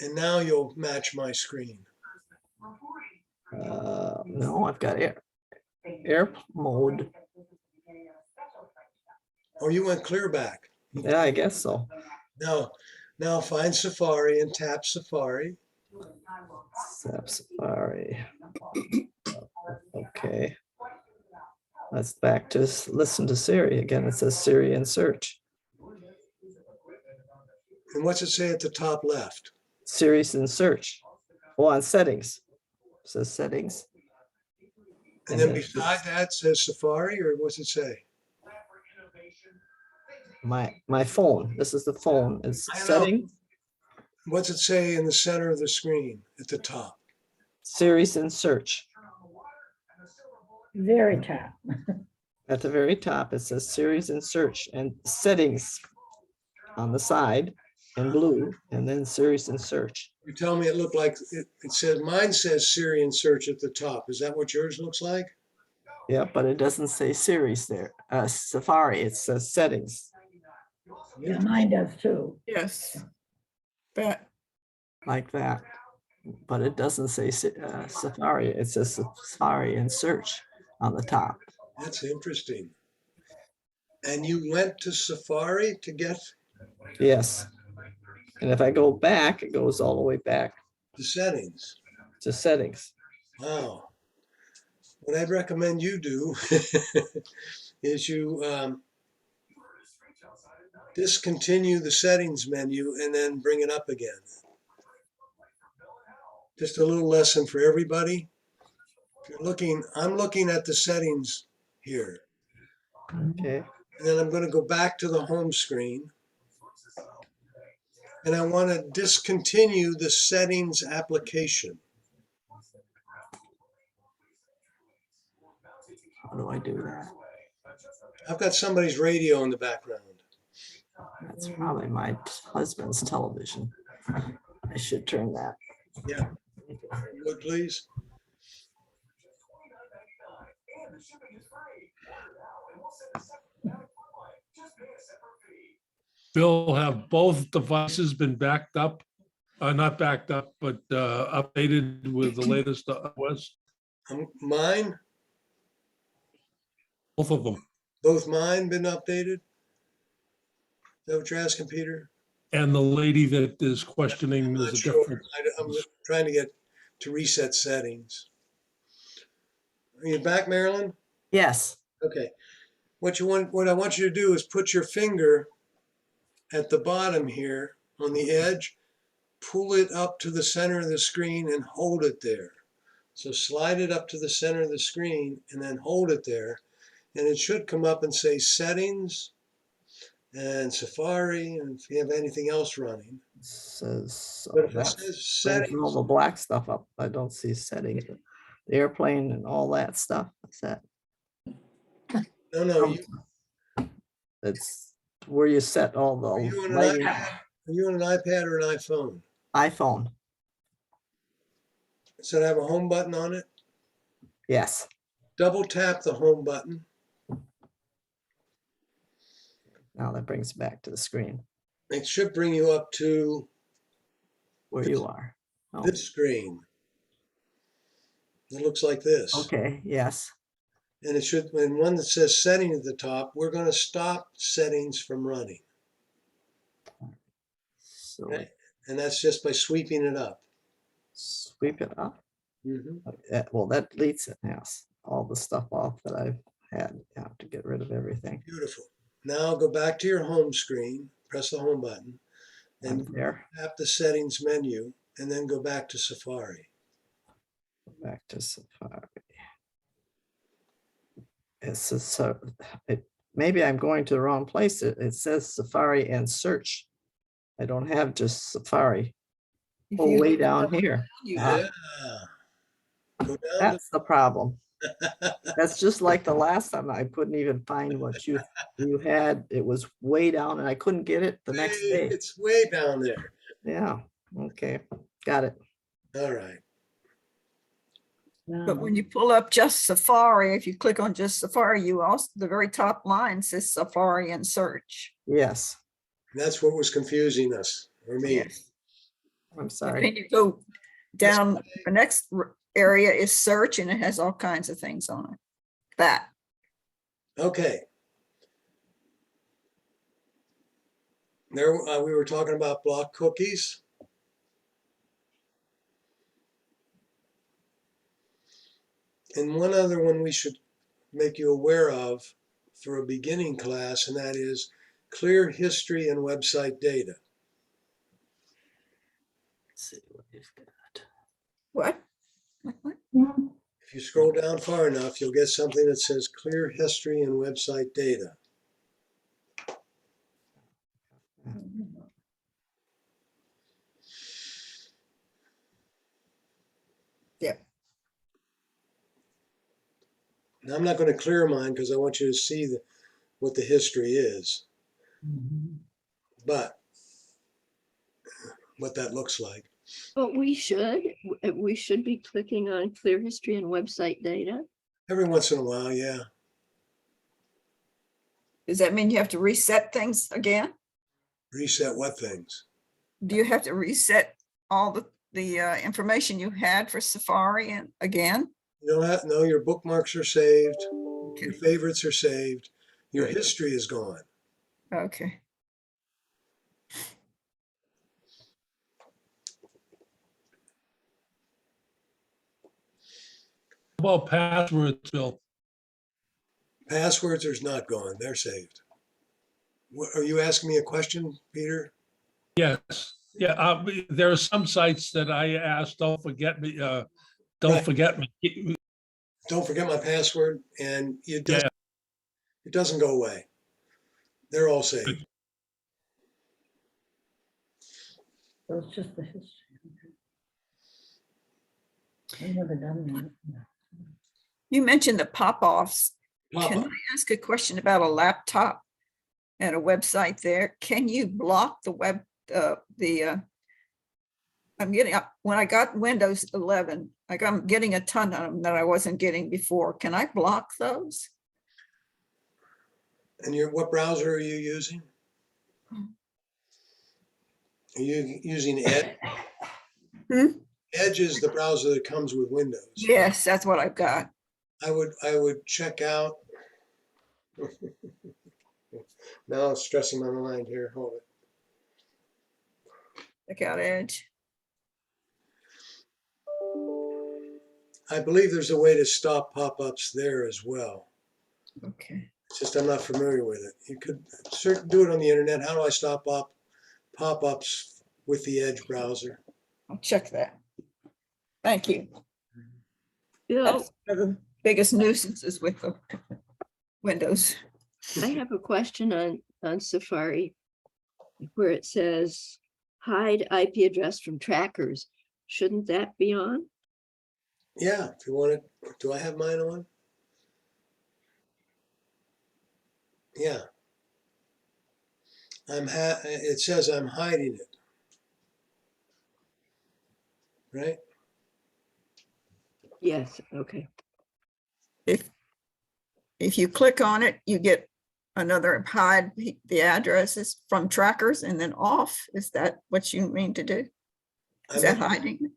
and now you'll match my screen. No, I've got air mode. Oh, you went clear back. Yeah, I guess so. Now find Safari and tap Safari. Safari. Okay. That's back to listen to Siri. Again, it says Siri and search. And what's it say at the top left? Series and search. Oh, on settings. It says settings. And then beside that says Safari, or what's it say? My phone. This is the phone. It's I know. settings, What's it say in the center of the screen at the top? series and search. Very top. At the very top, it says series and search and settings on the side in blue, and then series and search. You tell me it looked like it says, mine says Siri and search at the top. Is that what yours looks like? Yeah, but it doesn't say series there. Safari, it says settings. Yeah, mine does too. Yes. That, Like that. But it doesn't say Safari. It says Safari and search on the top. That's interesting. And you went to Safari to get Yes. And if I go back, it goes all the way back the settings. to settings. Wow. What I'd recommend you do is you discontinue the settings menu and then bring it up again. Just a little lesson for everybody. If you're looking, I'm looking at the settings here. Okay. And then I'm going to go back to the home screen. And I want to discontinue the settings application. How do I do that? I've got somebody's radio in the background. That's probably my husband's television. I should turn that. Yeah. Would please? Bill, have both devices been backed up? Not backed up, but updated with the latest OS? Mine, Both of them. both mine been updated? Is that what you're asking, Peter? And the lady that is questioning, I'm there's not a sure. difference. I'm trying to get to reset settings. Are you back, Marilyn? Yes. Okay. What I want you to do is put your finger at the bottom here on the edge, pull it up to the center of the screen and hold it there. So slide it up to the center of the screen and then hold it there. And it should come up and say settings and Safari, and if you have anything else running. Says, But if it that says brings all settings, the black stuff up. I don't see settings, but the airplane and all that stuff. What's that? no, It's where you set all are the you on an lighting. iPad? Are you on an iPad or an iPhone? iPhone. Does it have a home button on it? Yes. Double tap the home button. Now that brings it back to the screen It should bring you up to where you are. Oh, this screen. It looks like this. okay. Yes. And it should, and one that says setting at the top, we're going to stop settings from running. So Okay? And that's just by sweeping it up. sweep it up. Mhm. Well, that deletes it. Yes. All the stuff off that I've had. I have to get rid of everything. Beautiful. Now go back to your home screen, press the home button, I'm and there. tap the settings menu, and then go back to Safari. Back to Safari. It says so. Maybe I'm going to the wrong place. It says Safari and search. I don't have just Safari. If Oh, you way look down up, here. you- Yeah. Go down That's the problem. to, That's just like the last time. I couldn't even find what you had. It was way down and I couldn't get it the next day. it's way down there. Yeah. Okay. Got it. All right. But when you pull up just Safari, if you click on just Safari, you also, the very top line says Safari and search. Yes. That's what was confusing us, or me. Yes. I'm And sorry. then you go down, the next area is search and it has all kinds of things on it. That. Okay. There, we were talking about block cookies. And one other one we should make you aware of for a beginning class, and that is clear history and website data. Let's see what you've got. What? If you scroll down far enough, you'll get something that says clear history and website data. Yep. Now, I'm not going to clear mine because I want you to see what the history is, but what that looks like. But we should be clicking on clear history and website data. Every once in a while, yeah. Does that mean you have to reset things again? Reset what things? Do you have to reset all the information you had for Safari and again? You don't have, no, your bookmarks are saved. Okay. Your favorites are saved. Your Good. history is gone. Okay. How about passwords, Bill? Passwords are not gone. They're saved. What, are you asking me a question, Peter? Yes, yeah, there are some sites that I asked, don't forget me, don't Right. forget me. Don't forget my password, and it Yeah, doesn't go away. They're all saved. So it's just the history. I've never done that. You mentioned the pop-offs. Can Pop-up. I ask a question about a laptop and a website there? Can you block the web, I'm getting up, when I got Windows 11, like I'm getting a ton of them that I wasn't getting before. Can I block those? And what browser are you using? Are you using Edge? Hmm? Edge is the browser that comes with Windows. Yes, that's what I've got. I would check out. Now it's stressing my mind here. Hold it. Check out Edge. I believe there's a way to stop pop-ups there as well. Okay. It's just I'm not familiar with it. You could do it on the internet. How do I stop pop-ups with the Edge browser? I'll check that. Thank you. Bill, That's one of the biggest nuisances with the Windows. I have a question on Safari where it says hide IP address from trackers. Shouldn't that be on? Yeah, if you want it. Do I have mine on? Yeah. It says I'm hiding it. Right? Yes, okay. If you click on it, you get another hide the addresses from trackers and then off. Is that what you mean to do? Is that hiding?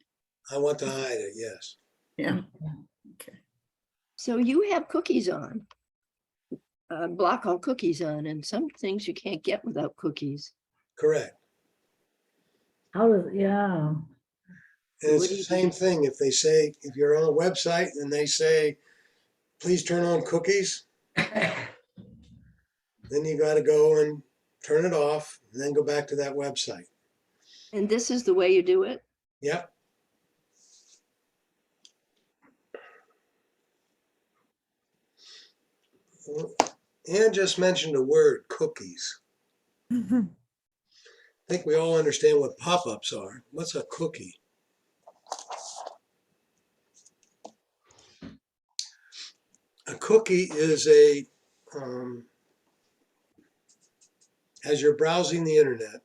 I want to hide it, yes. Yeah. Okay. So you have cookies on. Block all cookies on, and some things you can't get without cookies. Correct. How does, yeah. And it's the same thing. If they say, if you're on a website and they say, please turn on cookies, then you got to go and turn it off and then go back to that website. And this is the way you do it? Yep. Ann just mentioned a word, cookies. I think we all understand what pop-ups are. What's a cookie? A cookie is as you're browsing the internet,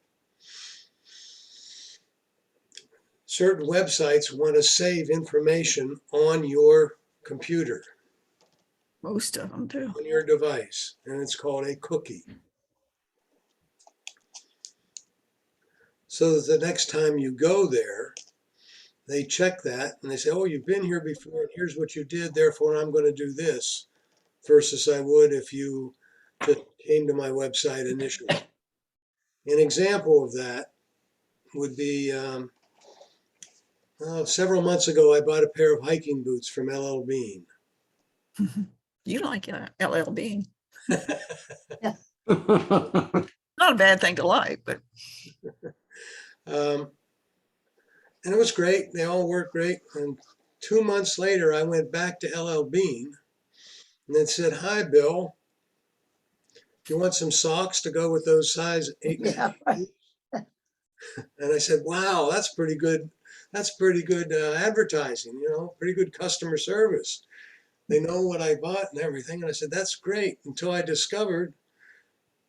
certain websites want to save information on your computer. Most of them do. On your device, and it's called a cookie. So that the next time you go there, they check that and they say, oh, you've been here before, and here's what you did, therefore I'm going to do this, versus I would if you just came to my website initially. An example of that would be several months ago, I bought a pair of hiking boots from LL Bean. You like LL Bean. Not a bad thing to like, but. And it was great. They all worked great. And 2 months later, I went back to LL Bean and it said, hi, Bill. Do you want some socks to go with those size 8? Yeah. And I said, wow, that's pretty good. That's pretty good advertising, pretty good customer service. They know what I bought and everything. And I said, that's great, until I discovered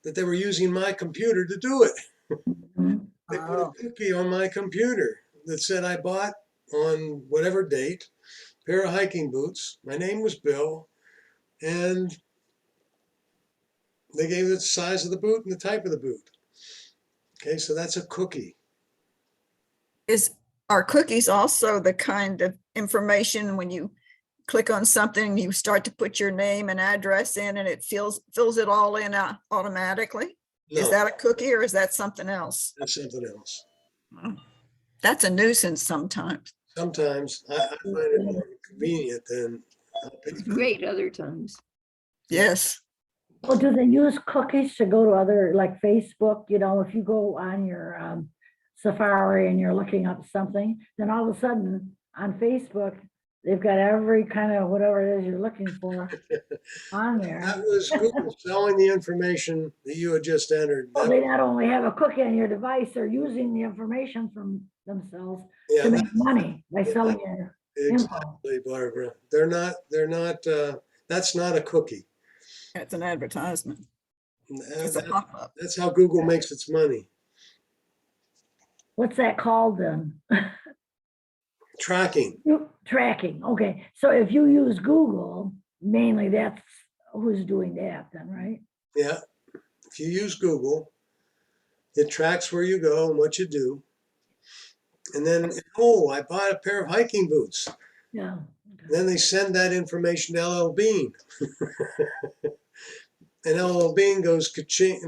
that they were using my computer to do it. They put a cookie on my computer that said I bought on whatever date, a pair of hiking boots. My name was Bill, and they gave the size of the boot and the type of the boot. Okay, so that's a cookie. Are cookies also the kind of information when you click on something, you start to put your name and address in and it fills it all in automatically? No, Is that a cookie or is that something else? that's something else. That's a nuisance sometimes. Sometimes I find it more convenient than It's great other times. Yes. Well, do they use cookies to go to other, like Facebook, if you go on your Safari and you're looking up something, then all of a sudden on Facebook, they've got every kind of whatever it is you're looking for on there. That was Google selling the information that you had just entered. Well, they not only have a cookie on your device, they're using the information from themselves Yeah, to make money by selling your info. exactly, Barbara. They're not, that's not a cookie. It's an advertisement. It's a pop-up. That's how Google makes its money. What's that called then? Tracking. Tracking. Okay. So if you use Google, mainly that's who's doing that then, right? Yeah. If you use Google, it tracks where you go and what you do. And then, oh, I bought a pair of hiking boots. Yeah. Then they send that information to LL Bean. And LL Bean goes ka-ching,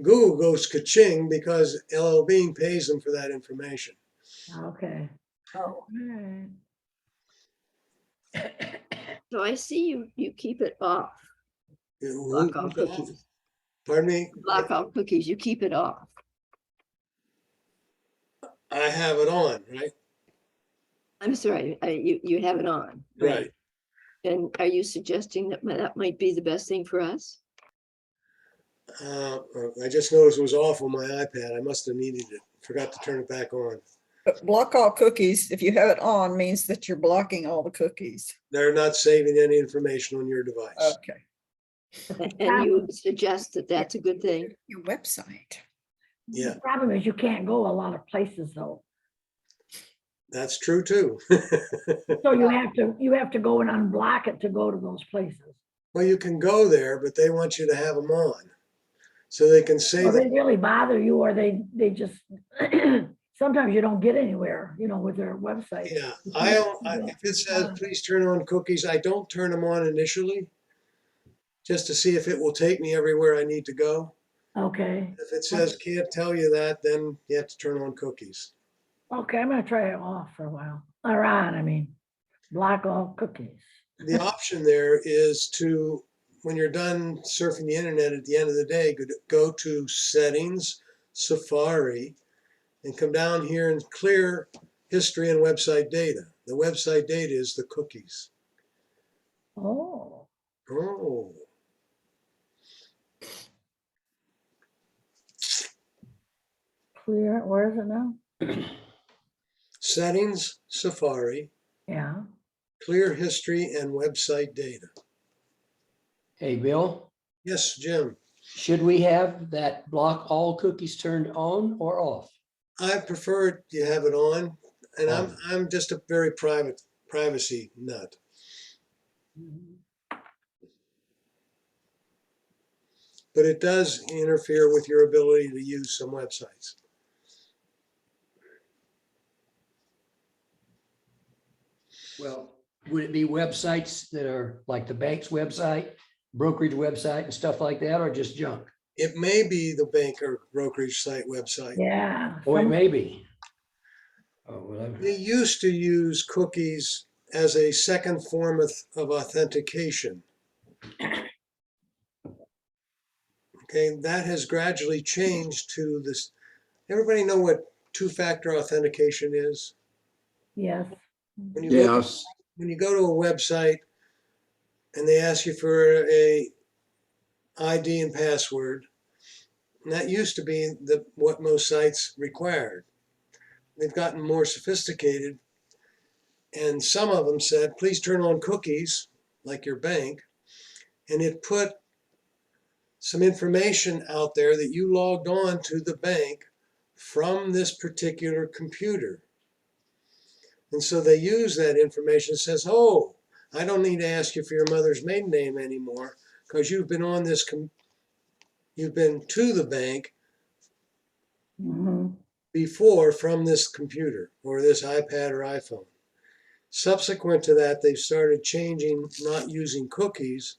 Google goes ka-ching because LL Bean pays them for that information. Okay. Oh. So I see you keep it off. Block all Who's off? cookies. Pardon me? Block all cookies. You keep it off. I have it on, right? I'm sorry, you have it on. Right. And are you suggesting that that might be the best thing for us? I just noticed it was off on my iPad. I must have needed it. Forgot to turn it back on. But block all cookies, if you have it on, means that you're blocking all the cookies. They're not saving any information on your device. Okay. And you suggest that that's a good thing? Your website. Yeah, The problem is you can't go a lot of places though. that's true too. So you have to go and unblock it to go to those places. Well, you can go there, but they want you to have them on. So they can say Well, they that, really bother you or they just, sometimes you don't get anywhere, with their website. yeah, if it says, please turn on cookies, I don't turn them on initially, just to see if it will take me everywhere I need to go. Okay, If it says can't tell you that, then you have to turn on cookies. okay, I'm gonna try it off for a while. Or on, I mean, block all cookies. The option there is to, when you're done surfing the internet at the end of the day, go to Settings, Safari, and come down here and clear history and website data. The website data is the cookies. Oh, Oh, clear, where is it now? Settings, Safari, Yeah, clear history and website data. Hey, Bill, Yes, Jim. should we have that block all cookies turned on or off? I prefer you have it on, and I'm just a very privacy nut. But it does interfere with your ability to use some websites. Well, would it be websites that are like the bank's website, brokerage website and stuff like that, or just junk? It may be the bank or brokerage site website. yeah. Oh, it may be. Oh, well, We used to use cookies as a second form of authentication. Okay, that has gradually changed to this. Everybody know what two-factor authentication is? Yes, When you Yes. when you go to a website and they ask you for a ID and password, and that used to be what most sites required. They've gotten more sophisticated, and some of them said, please turn on cookies, like your bank, and it put some information out there that you logged on to the bank from this particular computer. And so they use that information and says, oh, I don't need to ask you for your mother's maiden name anymore because you've been on this, you've been to the bank mhm. before from this computer or this iPad or iPhone. Subsequent to that, they've started changing, not using cookies,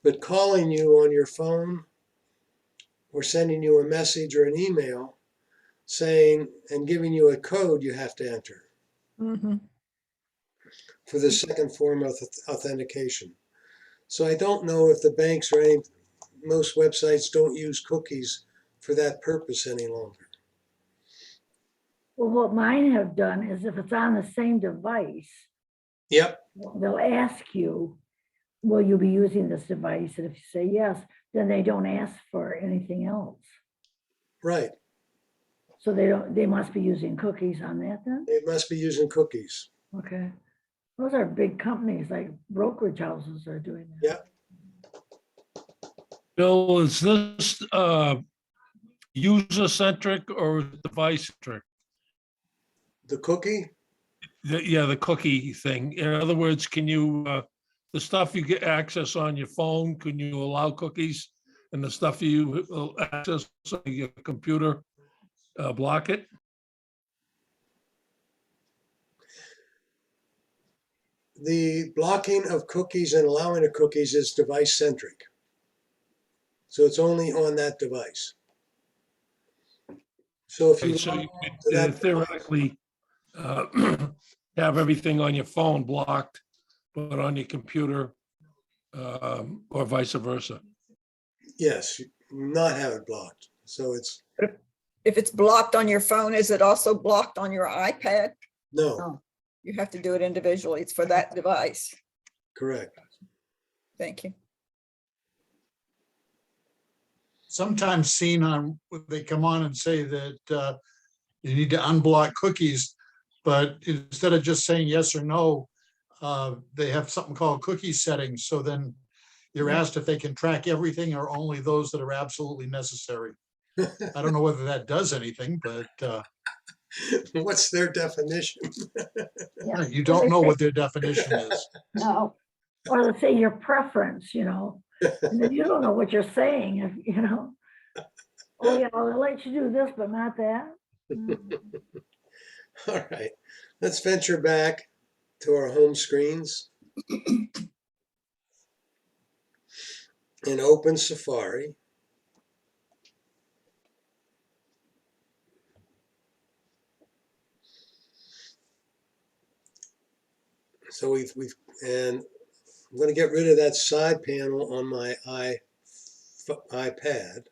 but calling you on your phone or sending you a message or an email saying and giving you a code you have to enter for the second form of authentication. So I don't know if the banks or most websites don't use cookies for that purpose any longer. Well, what mine have done is if it's on the same device, Yep. they'll ask you, will you be using this device? And if you say yes, then they don't ask for anything else. Right. So they must be using cookies on that then? They must be using cookies. Okay. Those are big companies, like brokerage houses are doing that. Yep. Bill, is this user-centric or device-centric? The cookie? Yeah, the cookie thing. In other words, can you, the stuff you get access on your phone, can you allow cookies? And the stuff you access on your computer, block it? The blocking of cookies and allowing of cookies is device centric. So it's only on that device. So if you So log you on to could that theoretically have everything on your phone blocked, but on your computer, or vice versa. Yes, not have it blocked. So it's, If it's blocked on your phone, is it also blocked on your iPad? no, You have to do it individually. It's for that device. correct. Thank you. Sometimes seen on, they come on and say that you need to unblock cookies, but instead of just saying yes or no, they have something called cookie settings. So then you're Yeah. asked if they can track everything or only those that are absolutely necessary. I don't know whether that does anything, but What's their definition? Yeah. you Or don't they know say- what their definition is. No, or let's say your preference, and then you don't know what you're saying, oh, yeah, I'll let you do this, but not that. All right, let's venture back to our home screens and open Safari. So and I'm going to get rid of that side panel on my iPad,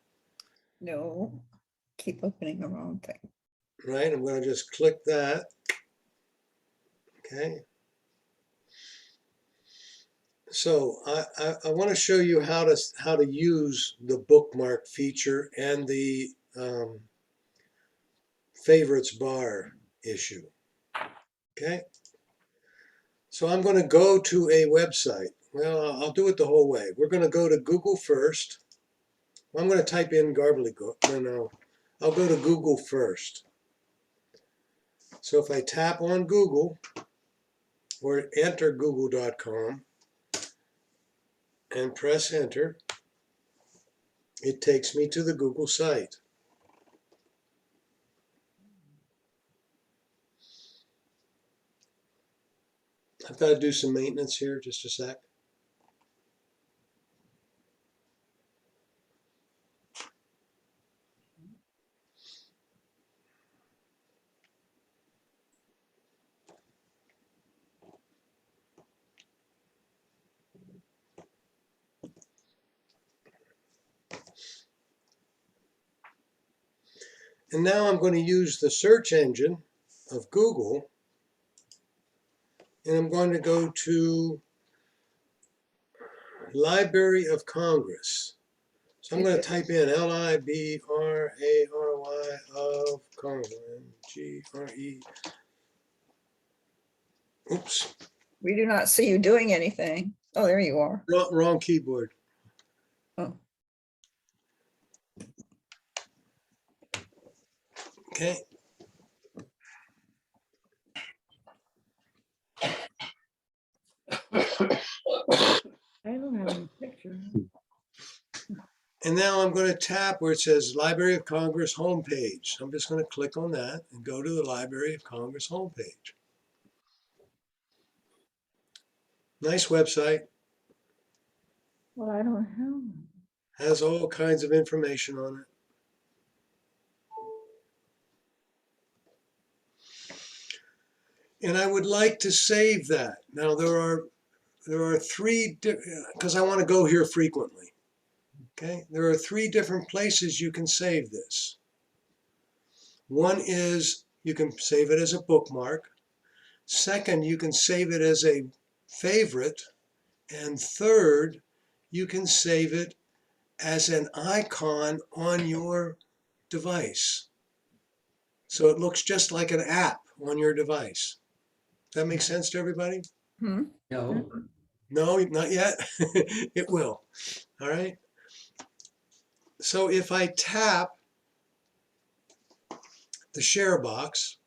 No, keep opening the wrong thing. right? I'm going to just click that. Okay. So I want to show you how to use the bookmark feature and the favorites bar issue. Okay. So I'm going to go to a website. Well, I'll do it the whole way. We're going to go to Google first. I'm going to type in gobbledygook. No. I'll go to Google first. So if I tap on Google or enter google.com and press enter, it takes me to the Google site. I've got to do some maintenance here, just a sec. And now I'm going to use the search engine of Google, and I'm going to go to Library of Congress. So I'm going to type in Library of Congress, G-R-E. Oops, We do not see you doing anything. Oh, there you are. wrong keyboard. Oh, Okay. I don't have any picture. And now I'm going to tap where it says Library of Congress homepage. I'm just going to click on that and go to the Library of Congress homepage. Nice website. Well, I don't have. Has all kinds of information on it. And I would like to save that. Now there are three, because I want to go here frequently. Okay, there are three different places you can save this. One is you can save it as a bookmark. Second, you can save it as a favorite. And third, you can save it as an icon on your device. So it looks just like an app on your device. Does that make sense to everybody? hmm. No, No, not yet. It will. All right. So if I tap the share box,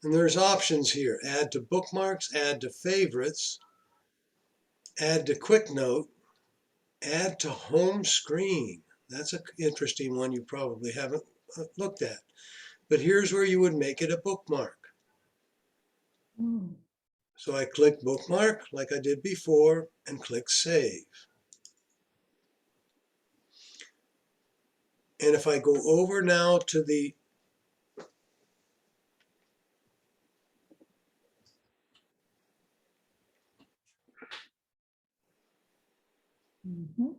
and there's options here, add to bookmarks, add to favorites, add to quick note, add to home screen. That's an interesting one you probably haven't looked at. But here's where you would make it a bookmark. Hmm. So I click bookmark like I did before and click save. And if I go over now to the Mhm.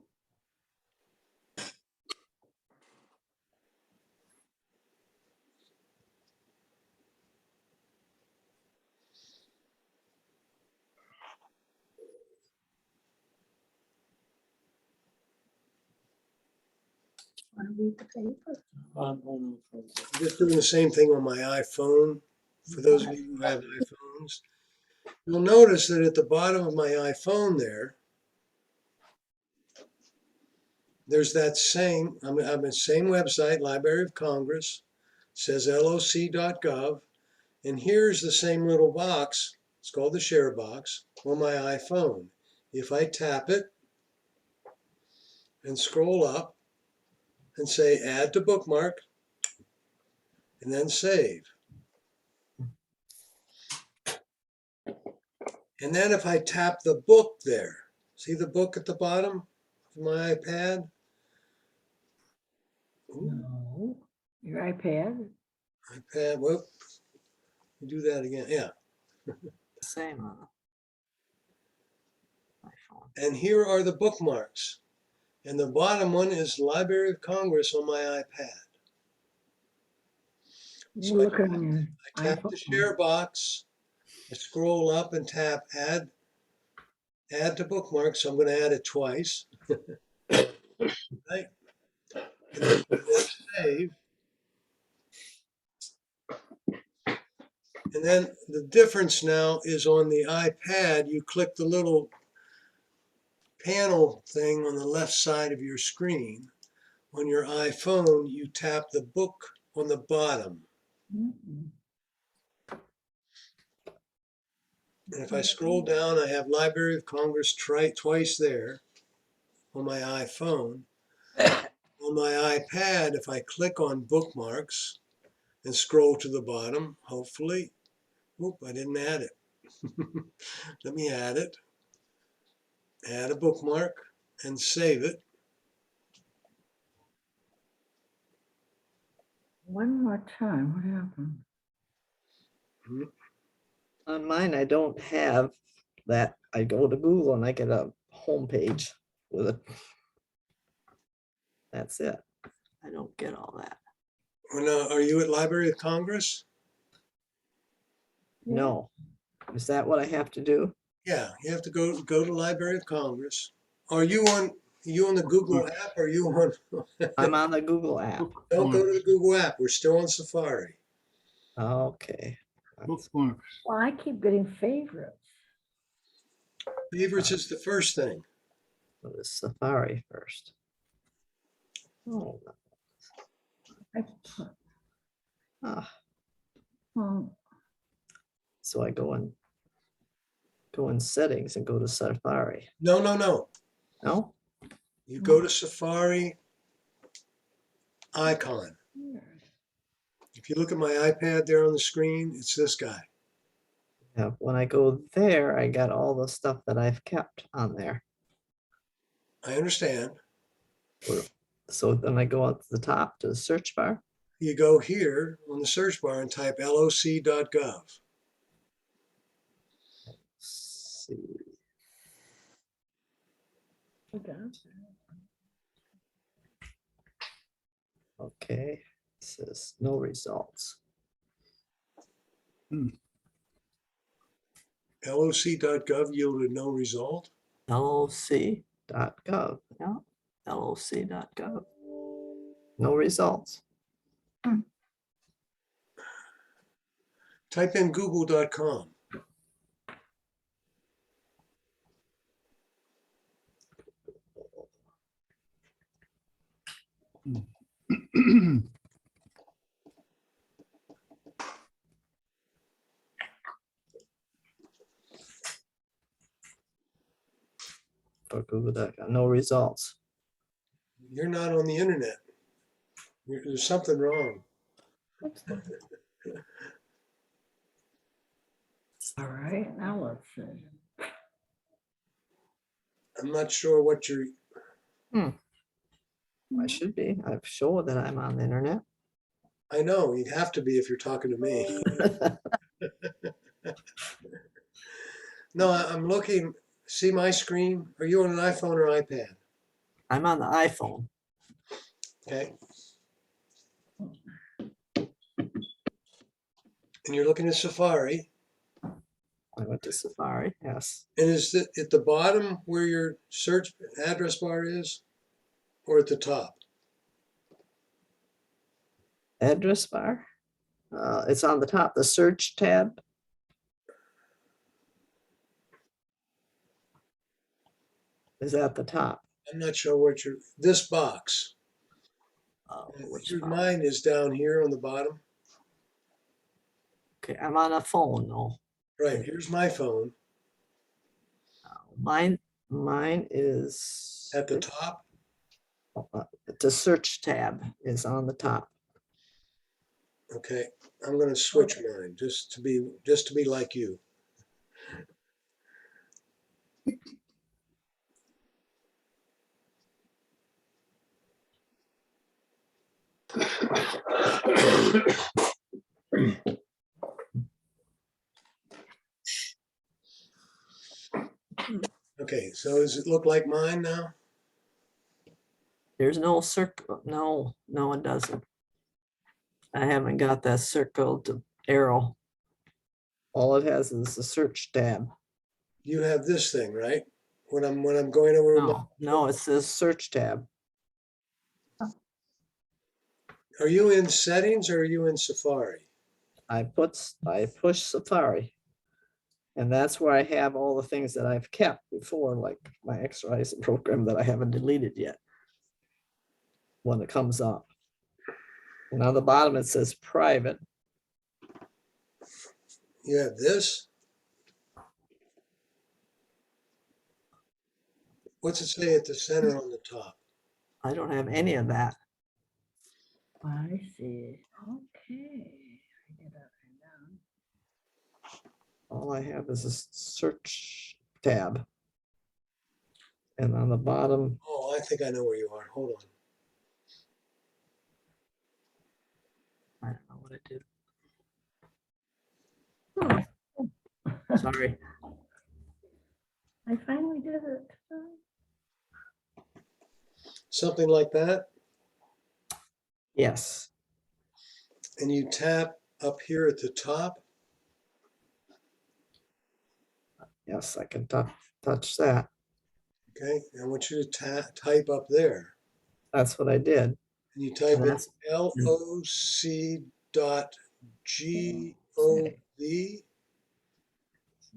Wanna read the paper? I'm just doing the same thing on my iPhone. For those of you who have iPhones, you'll notice that at the bottom of my iPhone there's that same, I'm the same website, Library of Congress, says loc.gov, and here's the same little box, it's called the share box, on my iPhone. If I tap it and scroll up and say add to bookmark, and then save. And then if I tap the book there, see the book at the bottom of my iPad? Ooh, No, your iPad. iPad, whoop, do that again, yeah. Same on iPhone. And here are the bookmarks. And the bottom one is Library of Congress on my iPad. So You look on your I tap the share iPhone. box, I scroll up and tap add to bookmark. So I'm going to add it twice. Right? And then save. And then the difference now is on the iPad, you click the little panel thing on the left side of your screen. On your iPhone, you tap the book on the bottom. Mhm. And if I scroll down, I have Library of Congress twice there on my iPhone. On my iPad, if I click on bookmarks and scroll to the bottom, hopefully, oop, I didn't add it. Let me add it. Add a bookmark and save it. One more time, what happened? On mine, I don't have that. I go to Google and I get a home page with it. That's it. I don't get all that. Well, now, are you at Library of Congress? No. Is that what I have to do? Yeah, you have to go to Library of Congress. Are you on the Google app? Or are you on? I'm on the Google app. Don't go to the Google app. We're still on Safari. Okay. Well, I keep getting favorites. Favorites is the first thing. Go to Safari first. Oh, I put, ah, well, so I go in settings and go to Safari. No. No? You go to Safari icon. here. If you look at my iPad there on the screen, it's this guy. Yeah, when I go there, I got all the stuff that I've kept on there. I understand. So then I go up to the top to the search bar. You go here on the search bar and type loc.gov. See. Okay. Okay, it says no results. loc.gov yielded no result. loc.gov. Yeah, loc.gov. No results. Type in google.com. For Google.com, no results. You're not on the internet. There's something wrong. All right, now let's see. I'm not sure what you're. I should be. I've showed that I'm on the internet. I know, you'd have to be if you're talking to me. No, I'm looking, see my screen? Are you on an iPhone or iPad? I'm on the iPhone. Okay. And you're looking at Safari. I went to Safari, yes. And is it at the bottom where your search address bar is, or at the top? Address bar. It's on the top, the search tab. Is at the top. I'm not sure what this box. Which Your box? mine is down here on the bottom. Okay, I'm on a phone though. Right, here's my phone. Mine is At the top? the search tab is on the top. Okay, I'm gonna switch mine just to be like you. Okay, so does it look like mine now? There's no circle. No, it doesn't. I haven't got that circled arrow. All it has is the search tab. You have this thing, right? When I'm going over my, No, it says search tab. are you in settings or are you in Safari? I push Safari. And that's where I have all the things that I've kept before, like my exercise program that I haven't deleted yet. When it comes up. And on the bottom, it says private. You have this? What's it say at the center on the top? I don't have any of that. I see. Okay. I get up and down. All I have is a search tab. And on the bottom, Oh, I think I know where you are. Hold on. I don't know what I did. Sorry. I finally did it. Something like that? Yes. And you tap up here at the top? Yes, I can touch that. Okay, I want you to type up there. That's what I did. And you type And in that's- LOC.GOV.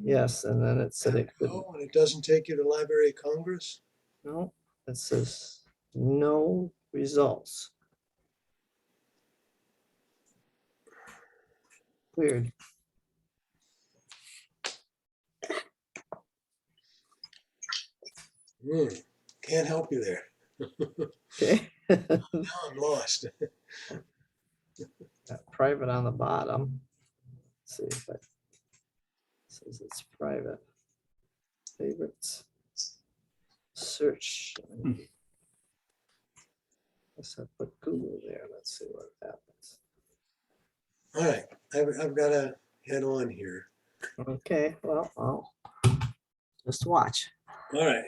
Yes, and then it said it couldn't. Oh, and it doesn't take you to Library of Congress? No, it says no results. Weird. Can't help you there. Okay. Now I'm lost. Got private on the bottom. Let's see if it says it's private. Favorites. Search. Guess I put Google there. Let's see what happens. All right, I've got to head on here. Okay, well, I'll just watch. All right.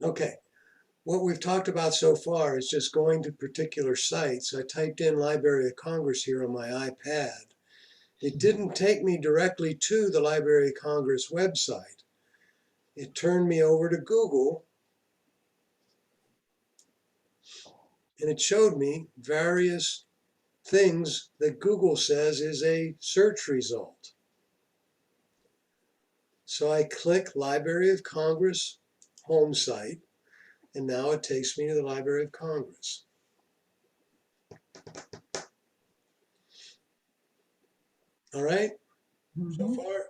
Okay, what we've talked about so far is just going to particular sites. I typed in Library of Congress here on my iPad. It didn't take me directly to the Library of Congress website. It turned me over to Google, and it showed me various things that Google says is a search result. So I click Library of Congress home site, and now it takes me to the Library of Congress. All right, so far?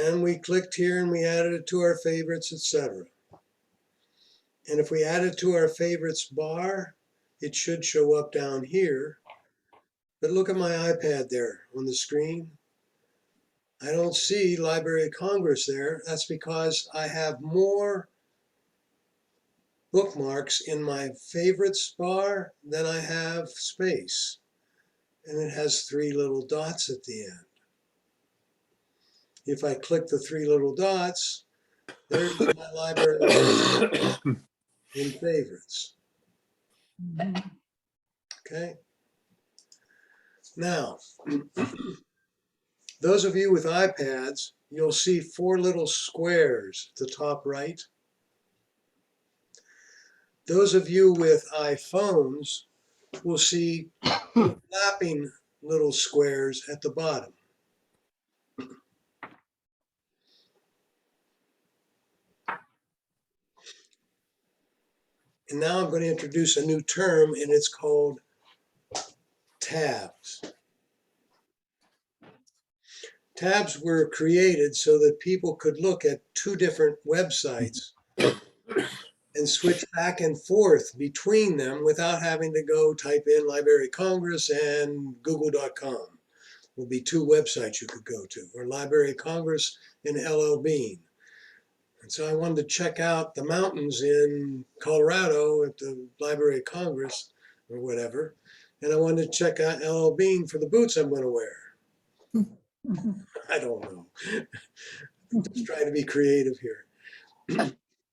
And we clicked here and we added it to our favorites, etc. And if we add it to our favorites bar, it should show up down here. But look at my iPad there on the screen. I don't see Library of Congress there. That's because I have more bookmarks in my favorites bar than I have space. And it has 3 little dots at the end. If I click the three little dots, there's my library in favorites. Mhm. Okay. Now, those of you with iPads, you'll see four little squares at the top right. Those of you with iPhones will see flapping little squares at the bottom. And now I'm going to introduce a new term, and it's called tabs. Tabs were created so that people could look at two different websites and switch back and forth between them without having to go type in Library of Congress and google.com. Will be two websites you could go to, or Library of Congress and LL Bean. And so I wanted to check out the mountains in Colorado at the Library of Congress or whatever. And I wanted to check out LL Bean for the boots I'm going to wear. I don't know. I'm just trying to be creative here.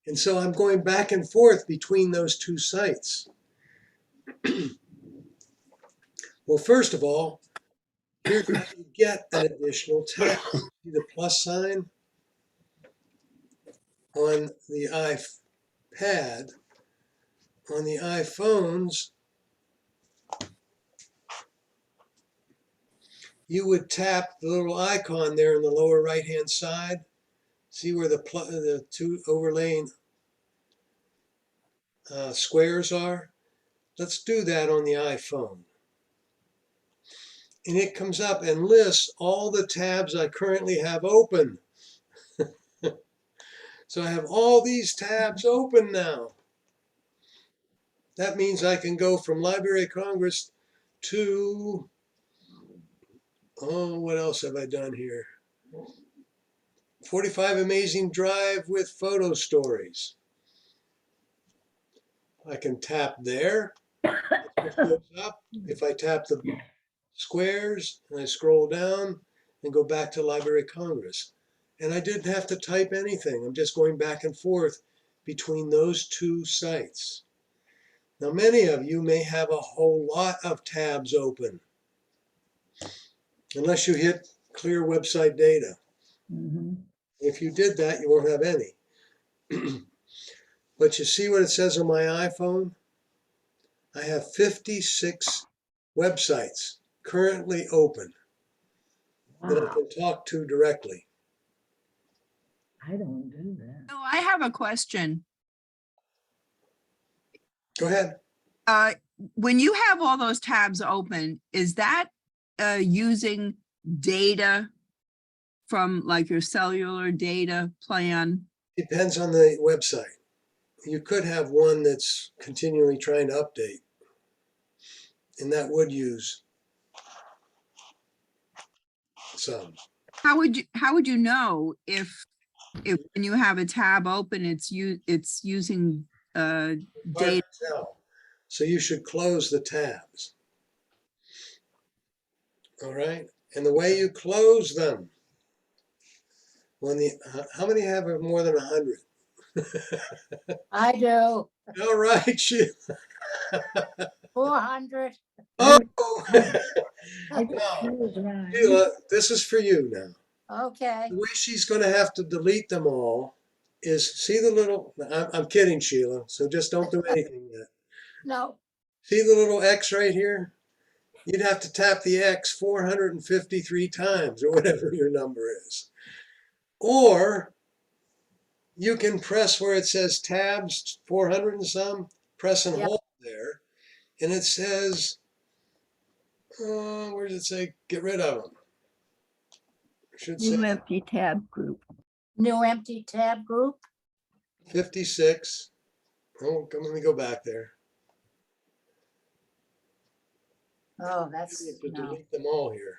And so I'm going back and forth between those two sites. Well, first of all, here's how you get an additional tab. See the plus sign on the iPad. On the iPhones, you would tap the little icon there in the lower right-hand side. See where the two overlaying squares are? Let's do that on the iPhone. And it comes up and lists all the tabs I currently have open. So I have all these tabs open now. That means I can go from Library of Congress to, oh, what else have I done here? 45 Amazing Drive with photo stories. I can tap there. It goes up. If I tap the squares and I scroll down and go back to Library of Congress. And I didn't have to type anything. I'm just going back and forth between those two sites. Now, many of you may have a whole lot of tabs open, unless you hit clear website data. Mhm. If you did that, you won't have any. But you see what it says on my iPhone? I have 56 websites currently open that I Wow, can talk to directly. I don't do that. So I have a question. Go ahead. When you have all those tabs open, is that using data from like your cellular data plan? Depends on the website. You could have one that's continually trying to update, and that would use some. How would you know if when you have a tab open, it's using Hard data? to tell. So you should close the tabs. All right. And the way you close them, how many have more than 100? I do All right, Sheila. 400. Oh, I just no, close mine. Sheila, this is for you now. Okay. The way she's going to have to delete them all is, see the little, I'm kidding, Sheila, so just don't do anything yet. No. See the little X right here? You'd have to tap the X 453 times or whatever your number is. Or you can press where it says tabs 400 and some, press and Yep. hold there, and it says, where does it say get rid of them? It should say New empty tab group. New empty tab group. 56. Oh, let me go back there. Oh, I that's, have to no. delete them all here.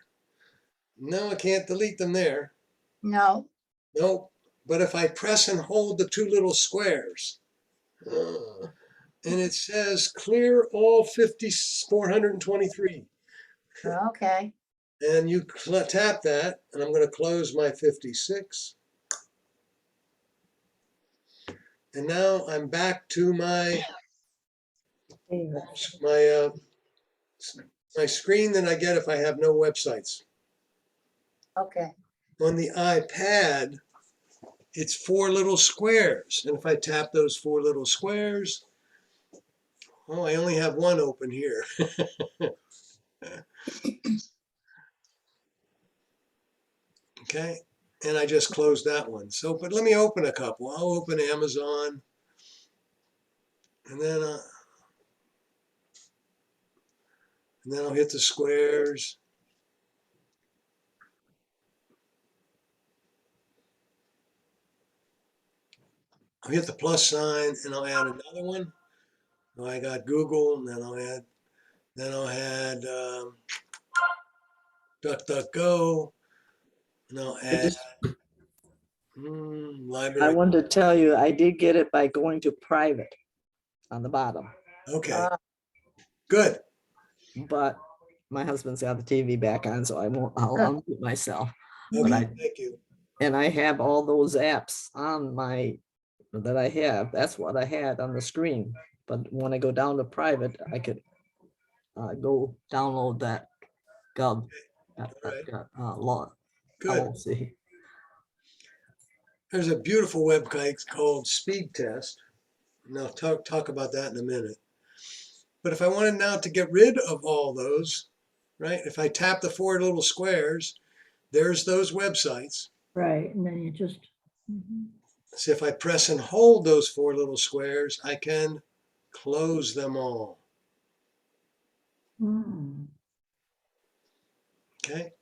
No, I can't delete them there. No. Nope. But if I press and hold the two little squares, and it says clear all 423. Okay. And you tap that, and I'm going to close my 56. And now I'm back to my my my screen that I get if I have no websites. Okay. On the iPad, it's 4 little squares. And if I tap those 4 little squares, oh, I only have one open here. Okay. And I just closed that one. So, but let me open a couple. I'll open Amazon. And then I'll hit the squares. I'll hit the plus sign and I'll add another one. Oh, I got Google, and then I'll add DuckDuckGo, and I'll I add just, I library. wanted to tell you, I did get it by going to private on the bottom, Okay, good. but my husband's got the TV back on, so I'll unmute myself. But Okay, thank you. And I have all those apps on that I have. That's what I had on the screen. But when I go down to private, I could go download that gov. Law. Good. LLC. There's a beautiful website called Speed Test, and I'll talk about that in a minute. But if I wanted now to get rid of all those, right? If I tap the 4 little squares, there's those websites. Right, and then you just. So if I press and hold those 4 little squares, I can close them all. Okay.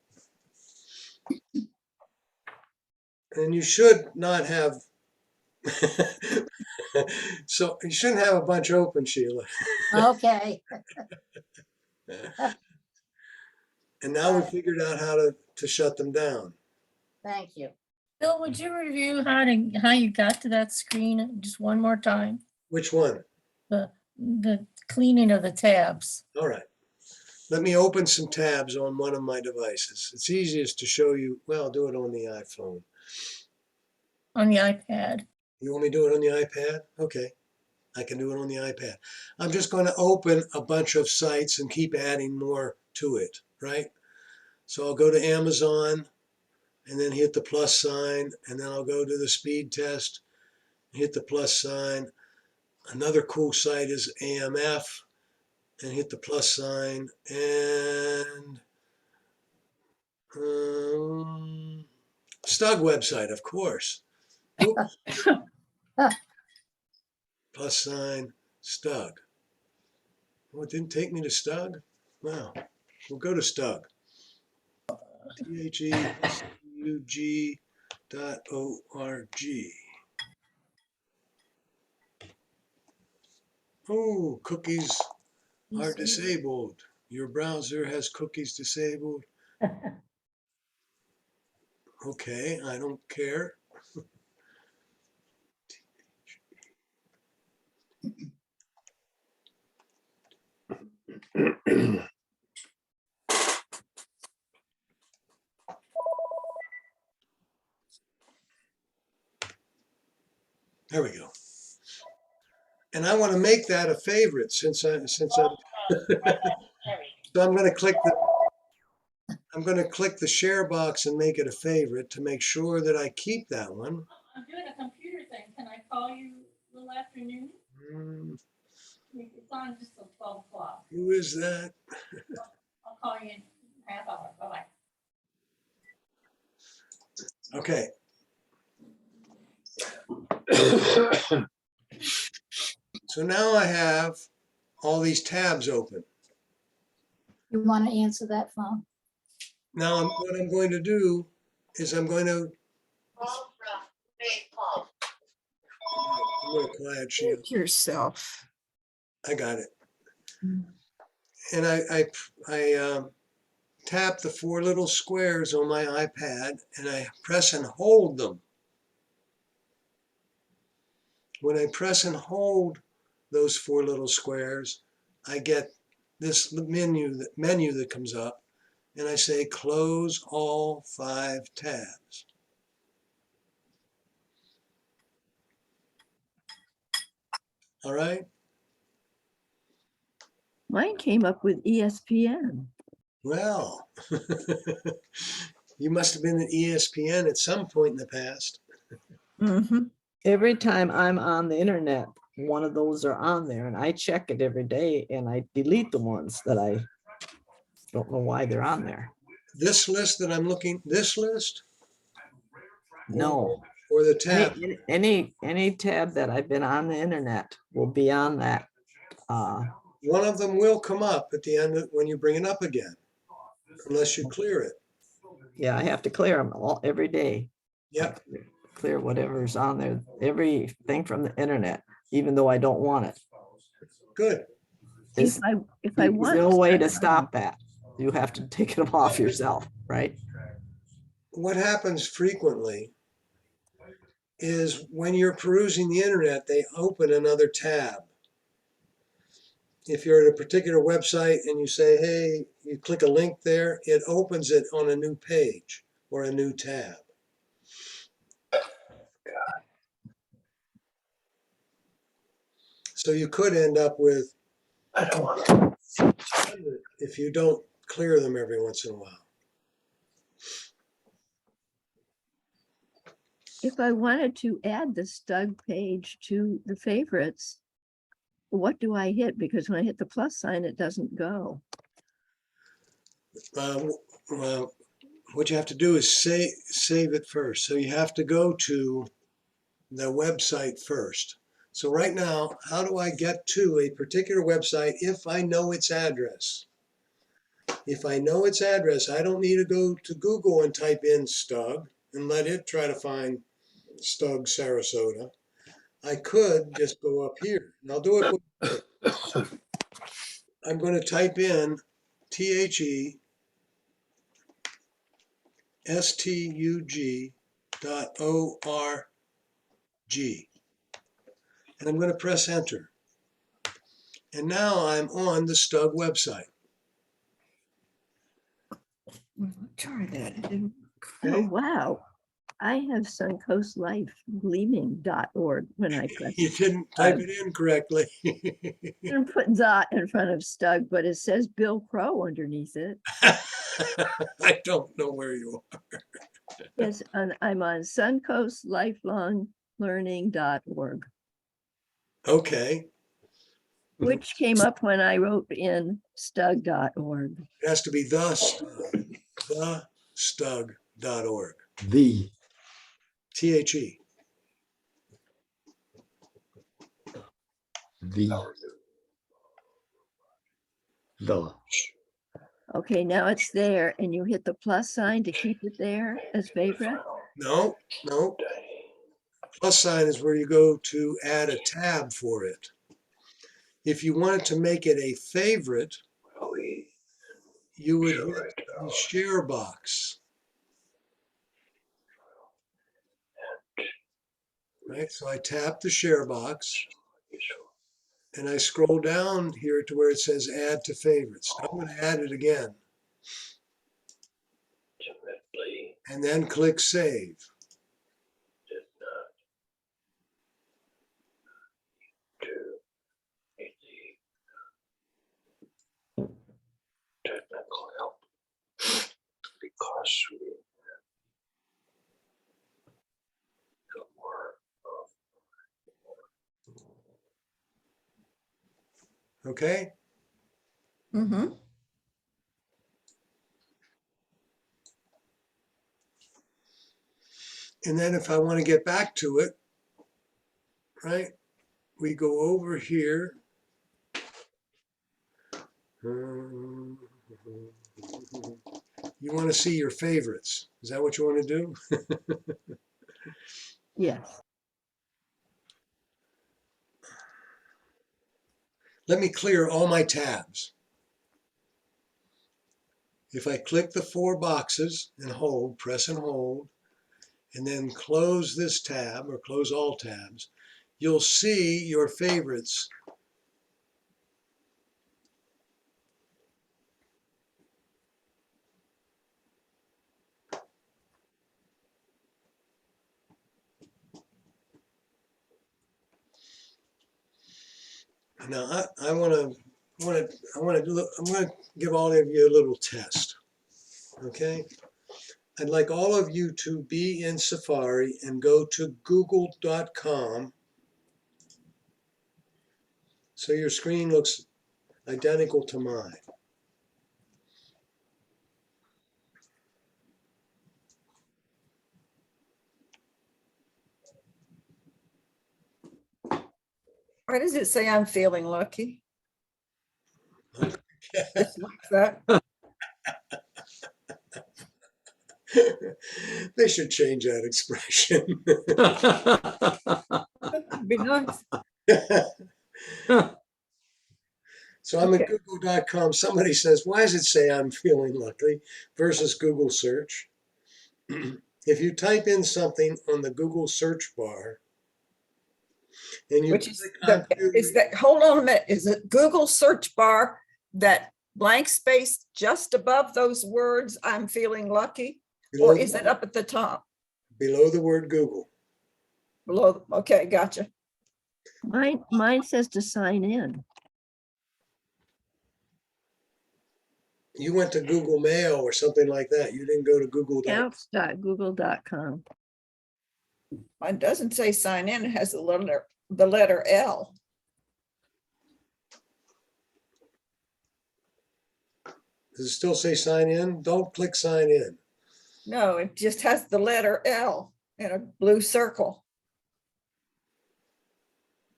And you should not have, so you shouldn't have a bunch open, Sheila. Okay. And now we figured out how to shut them down. Thank you. Bill, would you review how you got to that screen just one more time? Which one? The cleaning of the tabs. All right. Let me open some tabs on one of my devices. It's easiest to show you. Well, I'll do it on the iPhone. On the iPad. You want me to do it on the iPad? Okay. I can do it on the iPad. I'm just going to open a bunch of sites and keep adding more to it, right? So I'll go to Amazon and then hit the plus sign, and then I'll go to the speed test, hit the plus sign. Another cool site is AMF, and hit the plus sign, and Stug website, of course. Oops. Plus sign, Stug. Oh, it didn't take me to Stug? Wow. We'll go to Stug. THESTUG.org. Oh, cookies are disabled. Your browser has cookies disabled. Okay, I don't care. There we go. And I want to make that a favorite since I'm so I'm going to click the share box and make it a favorite to make sure that I keep that one. I'm doing a computer thing. Can I call you a little afternoon? It's on just till 12 o'clock. Who is that? I'll call you in a half hour. Bye-bye. Okay. So now I have all these tabs open. You want to answer that phone? Now what I'm going to do is I'm going to quiet Sheila. Mute yourself. I got it. And I tap the 4 little squares on my iPad and I press and hold them. When I press and hold those 4 little squares, I get this menu that comes up, and I say close all 5 tabs. All right? Mine came up with ESPN. Well, you must have been at ESPN at some point in the past. Mhm. Every time I'm on the internet, one of those are on there and I check it every day and I delete the ones that I don't know why they're on there. This list that I'm looking, this list No, or the tab? any tab that I've been on the internet will be on that. One of them will come up at the end when you bring it up again, unless you clear it. Yeah, I have to clear them all every day. Yep. Clear whatever's on there, everything from the internet, even though I don't want it. Good. If I There's want. no way to stop that. You have to take them off yourself, right? What happens frequently is when you're perusing the internet, they open another tab. If you're at a particular website and you say, hey, you click a link there, it opens it on a new page or a new tab. So you could end up with, if you don't clear them every once in a while. If I wanted to add the Stug page to the favorites, what do I hit? Because when I hit the plus sign, it doesn't go. Well, what you have to do is save it first. So you have to go to the website first. So right now, how do I get to a particular website if I know its address? If I know its address, I don't need to go to Google and type in Stug and let it try to find Stug, Sarasota. I could just go up here. And I'll do it. I'm going to type in THESTUG.org. And I'm going to press enter. And now I'm on the Stug website. Try that. It didn't. Oh, wow. I have suncoastlifegleaming.org when I press. You didn't type it in correctly. And put dot in front of Stug, but it says Bill Crow underneath it. I don't know where you are. Yes, and I'm on suncoastlifelearning.org, Okay. which came up when I wrote in stug.org. It has to be thestug.org. The. THE. The. Okay, now it's there, and you hit the plus sign to keep it there as favorite. No. Plus sign is where you go to add a tab for it. If you wanted to make it a favorite, you would hit the share box. Right, so I tap the share box and I scroll down here to where it says add to favorites. I'm going to add it again. And then click save. Okay. Mm-hmm. And then if I want to get back to it, right, we go over here. You want to see your favorites. Is that what you want to do? Yes. Let me clear all my tabs. If I click the 4 boxes and hold, press and hold, and then close this tab or close all tabs, you'll see your favorites. Now, I want to, I'm going to give all of you a little test. Okay? I'd like all of you to be in Safari and go to google.com so your screen looks identical to mine. Why does it say I'm feeling lucky? Just like that. They should change that expression. Be nice. So I'm at Okay. google.com. Somebody says, why does it say I'm feeling lucky versus Google search? If you type in something on the Google search bar and you Which is click on hold on a minute, is it Google search bar, that blank space just above those words, I'm feeling lucky? Or is it up at the top? below the word Google? Below, okay, gotcha. Mine says to sign in. You went to Google Mail or something like that. You didn't go to Google. Accounts.google.com. Mine doesn't say sign in, it has the letter L. Does it still say sign in? Don't click sign in. No, it just has the letter L in a blue circle.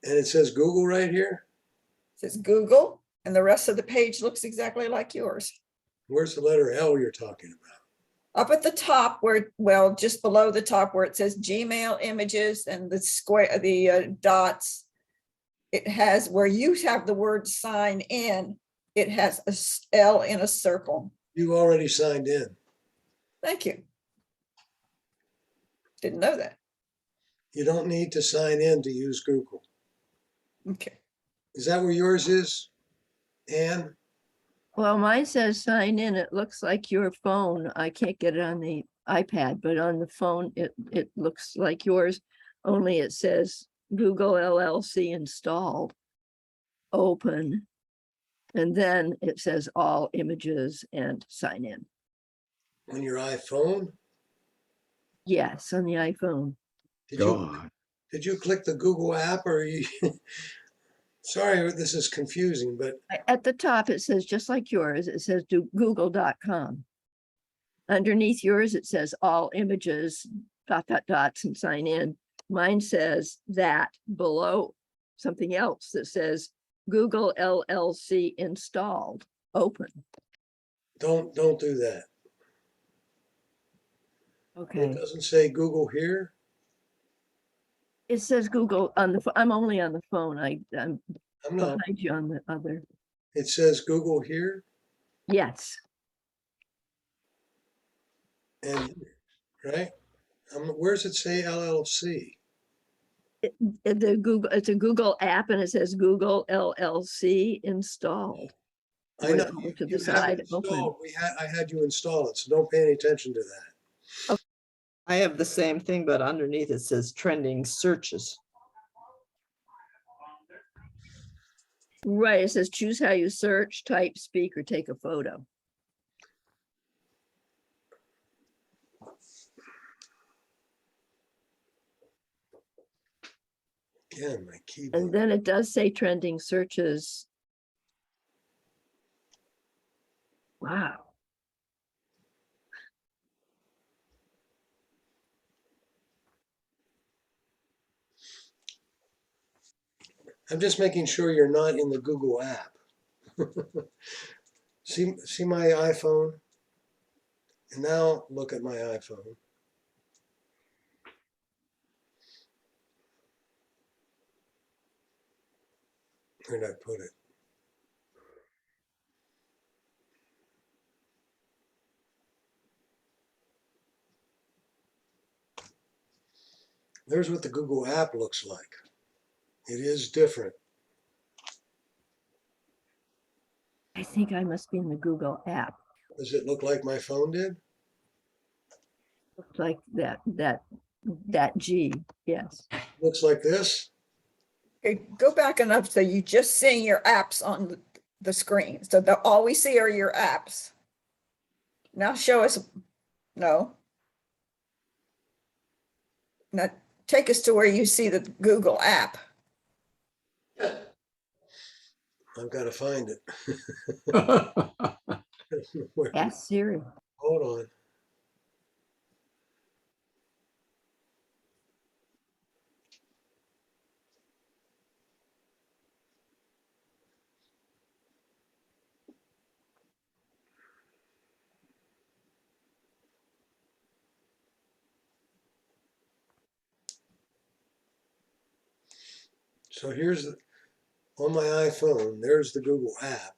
And it says Google right here. It says Google, and the rest of the page looks exactly like yours. Where's the letter L you're talking about? Up at the top where, well, just below the top where it says Gmail images and the square, the dots, it has where you have the word sign in, it has a L in a circle. You already signed in. Thank you. Didn't know that. You don't need to sign in to use Google. Okay. Is that where yours is, Anne? Well, mine says sign in. It looks like your phone. I can't get it on the iPad, but on the phone, it looks like yours, only it says Google LLC installed, open, and then it says all images and sign in. On your iPhone? Yes, on the iPhone. Did you click the Google app or you? Sorry, this is confusing, but At the top, it says, just like yours, it says do google.com. Underneath yours, it says all images, ... and sign in. Mine says that below something else that says Google LLC installed, open. don't do that. Okay. It doesn't say Google here. It says Google on the, I'm only on the phone. I'm I'm not. behind you on the other. It says Google here Yes. and right. Where does it say LLC? The Google, it's a Google app and it says Google LLC installed. I know To the you have side, it open. installed. I had you install it, so don't pay any attention to that. I have the same thing, but underneath it says trending searches. Right, it says choose how you search, type, speak, or take a photo. Again, my keyboard. And then it does say trending searches. Wow. I'm just making sure you're not in the Google app. See my iPhone? And now look at my iPhone. Where did I put it? There's what the Google app looks like. It is different. I think I must be in the Google app. Does it look like my phone did? Looks like that G, yes. Looks like this? Okay, go back enough so you just seeing your apps on the screen. So all we see are your apps. Now show us, no. Now take us to where you see the Google app. I've got to find it. Where- Ask Siri. Hold on. So here's on my iPhone, there's the Google app.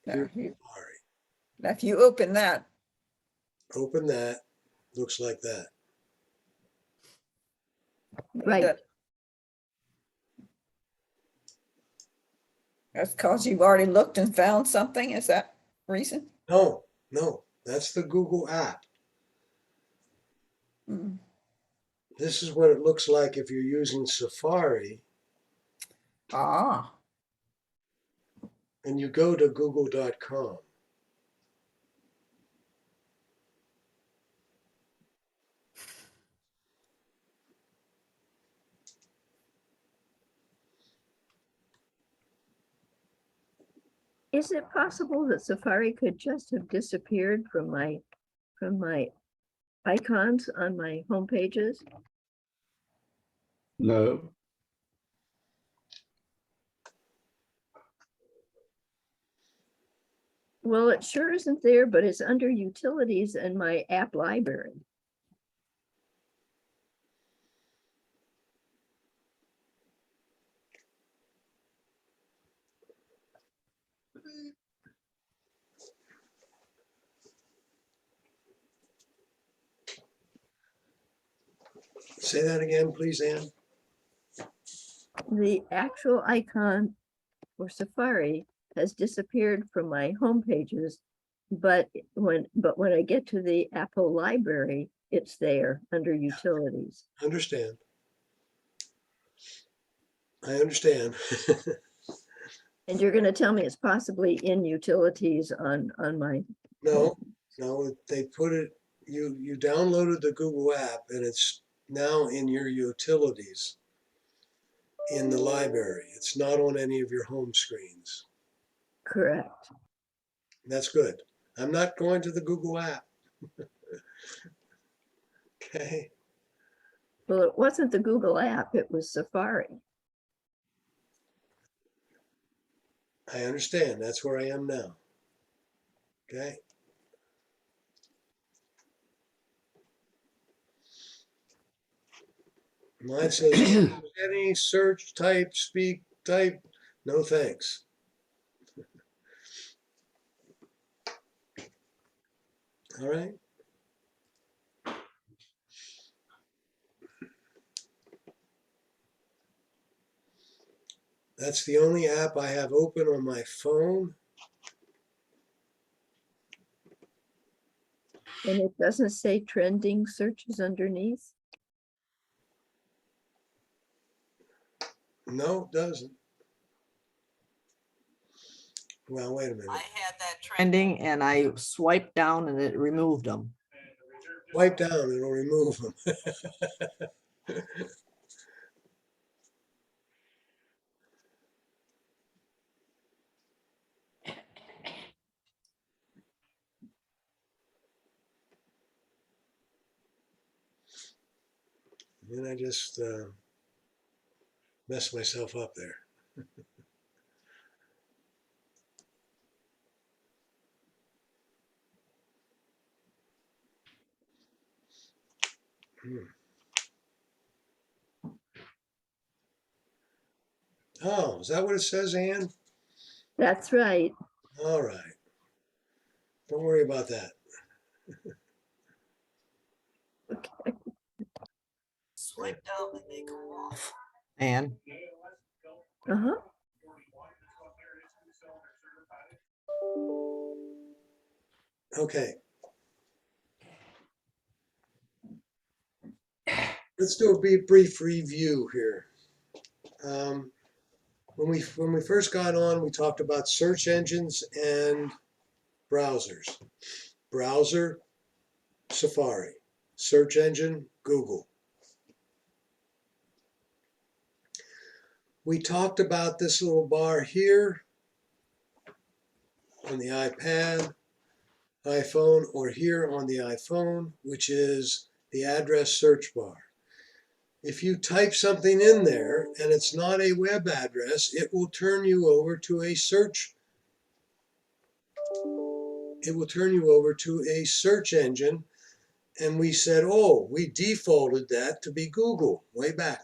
Now, Here's Safari. now if you open that, Open that. Looks like that. Right. That's because you've already looked and found something. Is that reason? No, no, that's the Google app. Hmm. This is what it looks like if you're using Safari Ah, and you go to google.com. Is it possible that Safari could just have disappeared from my icons on my home pages? No. Well, it sure isn't there, but it's under utilities in my app library. Say that again, please, Ann. The actual icon for Safari has disappeared from my home pages, but when I get to the Apple library, it's there under utilities. Understand. I understand. And you're going to tell me it's possibly in utilities on my. No, no, they put it, you downloaded the Google app and it's now in your utilities in the library. It's not on any of your home screens. Correct. That's good. I'm not going to the Google app. Okay. Well, it wasn't the Google app, it was Safari. I understand. That's where I am now. Okay. Mine says any search type, speak type. No thanks. All right. That's the only app I have open on my phone. And it doesn't say trending searches underneath. No, it doesn't. Well, wait a minute. I had that trending and I swiped down and it removed them. Wipe down, it'll remove them. Then I just messed myself up there. Oh, is that what it says, Ann? That's right. All right. Don't worry about that. Okay. Swipe down and they go off. And Uh-huh. Okay. Let's do a brief review here. When we first got on, we talked about search engines and browsers. Browser, Safari. Search engine, Google. We talked about this little bar here on the iPad, iPhone, or here on the iPhone, which is the address search bar. If you type something in there and it's not a web address, it will turn you over to a search. It will turn you over to a search engine. And we said, oh, we defaulted that to be Google way back.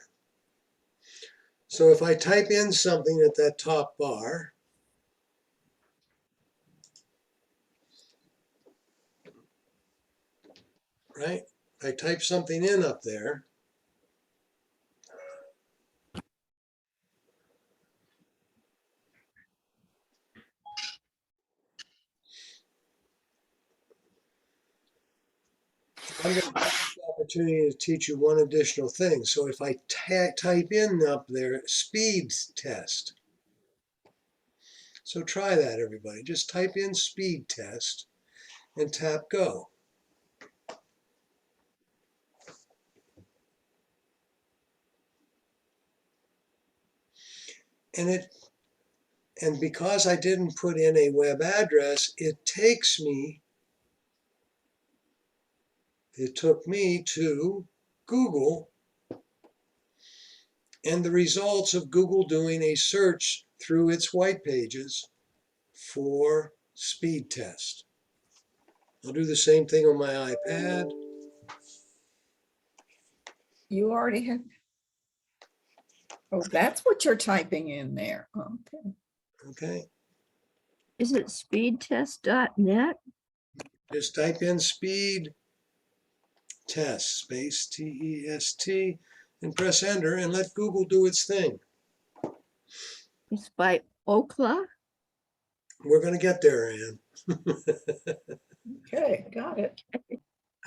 So if I type in something at that top bar, right? If I type something in up there, I'm going to take this opportunity to teach you one additional thing. So if I type in up there, speed test. So try that, everybody. Just type in speed test and tap go. And because I didn't put in a web address, it took me to Google and the results of Google doing a search through its white pages for speed test. I'll do the same thing on my iPad. You already have. Oh, that's what you're typing in there. Okay. Okay, Is it speedtest.net? just type in speed test, space TEST, and press enter and let Google do its thing. It's by Okla. We're going to get there, Ann. Okay, got it.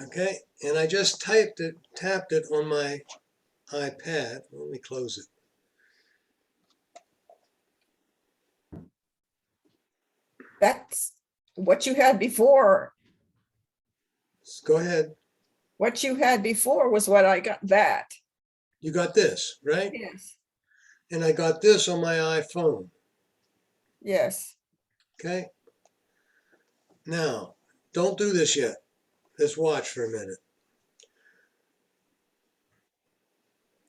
Okay, and I just tapped it on my iPad. Let me close it. That's what you had before. Go ahead. What you had before was what I got, that. You got this, right? Yes. And I got this on my iPhone. Yes. Okay. Now, don't do this yet. Let's watch for a minute.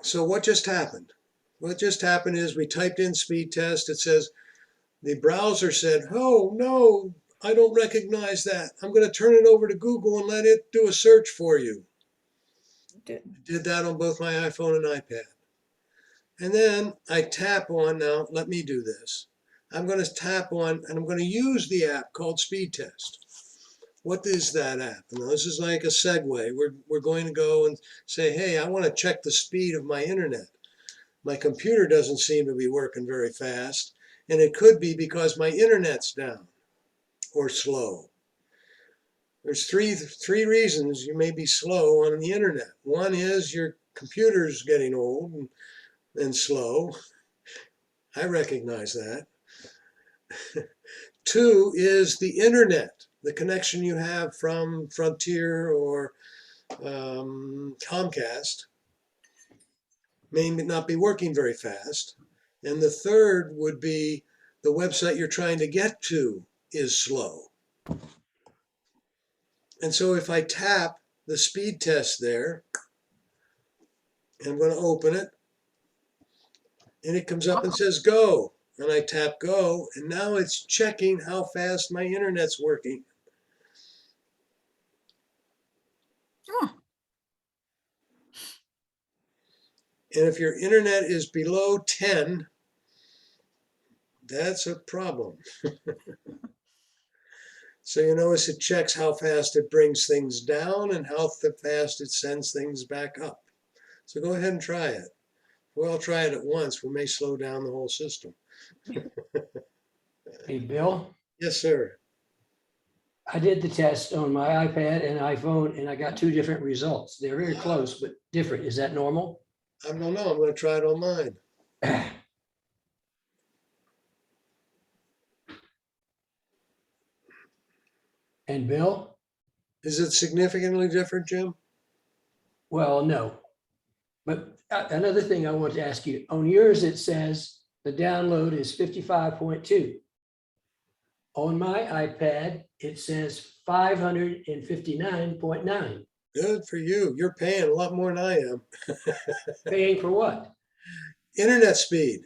So what just happened? What just happened is we typed in speed test. It says, the browser said, oh, no, I don't recognize that. I'm going to turn it over to Google and let it do a search for you. Did that on both my iPhone and iPad. And then I tap on, now let me do this. I'm going to tap on, and I'm going to use the app called Speed Test. What is that app? And this is like a segue. We're going to go and say, hey, I want to check the speed of my internet. My computer doesn't seem to be working very fast, and it could be because my internet's down or slow. There's three reasons you may be slow on the internet. One is your computer's getting old and slow. I recognize that. Two is the internet, the connection you have from Frontier or Comcast may not be working very fast. And the third would be the website you're trying to get to is slow. And so if I tap the speed test there, and I'm going to open it, and it comes up and says go. And I tap go, and now it's checking how fast my internet's working. Oh. And if your internet is below 10, that's a problem. So you notice it checks how fast it brings things down and how fast it sends things back up. So go ahead and try it. Well, I'll try it at once. We may slow down the whole system. Hey, Bill, Yes, sir. I did the test on my iPad and iPhone and I got two different results. They're very close, but different. Is that normal? I don't know. I'm going to try it on mine. And Bill? Is it significantly different, Jim? Well, no. But another thing I want to ask you, on yours, it says the download is 55.2. On my iPad, it says 559.9. Good for you. You're paying a lot more than I am. Paying for what? Internet speed.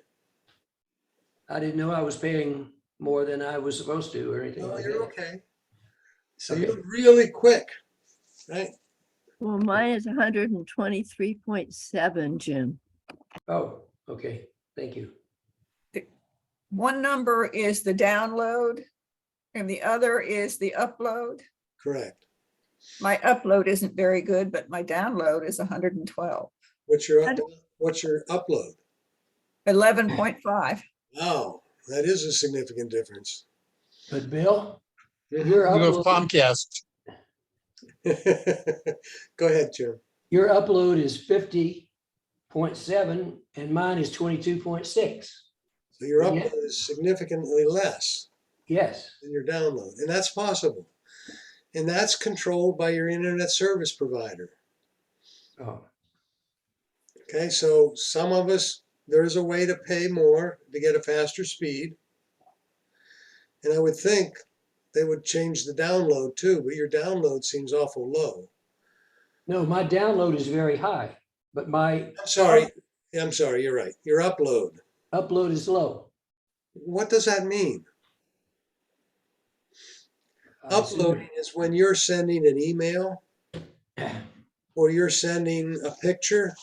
I didn't know I was paying more than I was supposed to or anything Oh, like you're that. okay. So Okay. you're really quick, right? Well, mine is 123.7, Jim. Oh, okay. Thank you. One number is the download and the other is the upload. Correct. My upload isn't very good, but my download is 112, What's your upload? 11.5. Wow, that is a significant difference. But Bill, Mhm. your You have upload, Comcast. Go ahead, Jim. your upload is 50.7 and mine is 22.6. So your Yeah. upload is significantly less Yes. than your download, and that's possible. And that's controlled by your internet service provider. Oh, Okay, so some of us, there is a way to pay more to get a faster speed. And I would think they would change the download too, but your download seems awful low. no, my download is very high, but my I'm sorry, you're right. Your upload. upload is low. What does that mean? I assume- Uploading is when you're sending an email or you're sending a picture,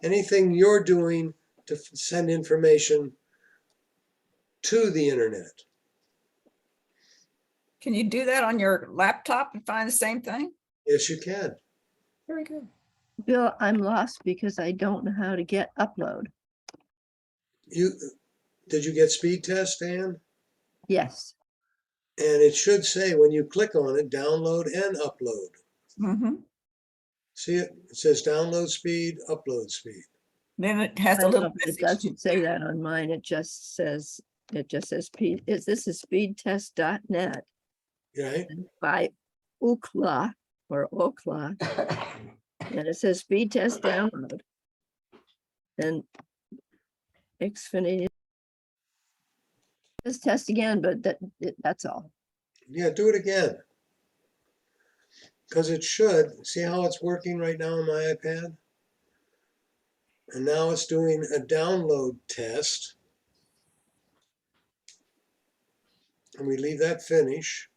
anything you're doing to send information to the internet. Can you do that on your laptop and find the same thing? Yes, you can. Very good. Bill, I'm lost because I don't know how to get upload. Did you get speed test, Dan? Yes. And it should say when you click on it, download and upload. Mm-hmm. See it? It says download speed, upload speed. Then it has I a don't know, little but it message. doesn't say that on mine. It just says this is speedtest.net Right? by Ookla or Okla. And it says speed test download. And Xfinity. Just test again, but that's all. Yeah, do it again. Because it should. See how it's working right now on my iPad? And now it's doing a download test. And we leave that finish.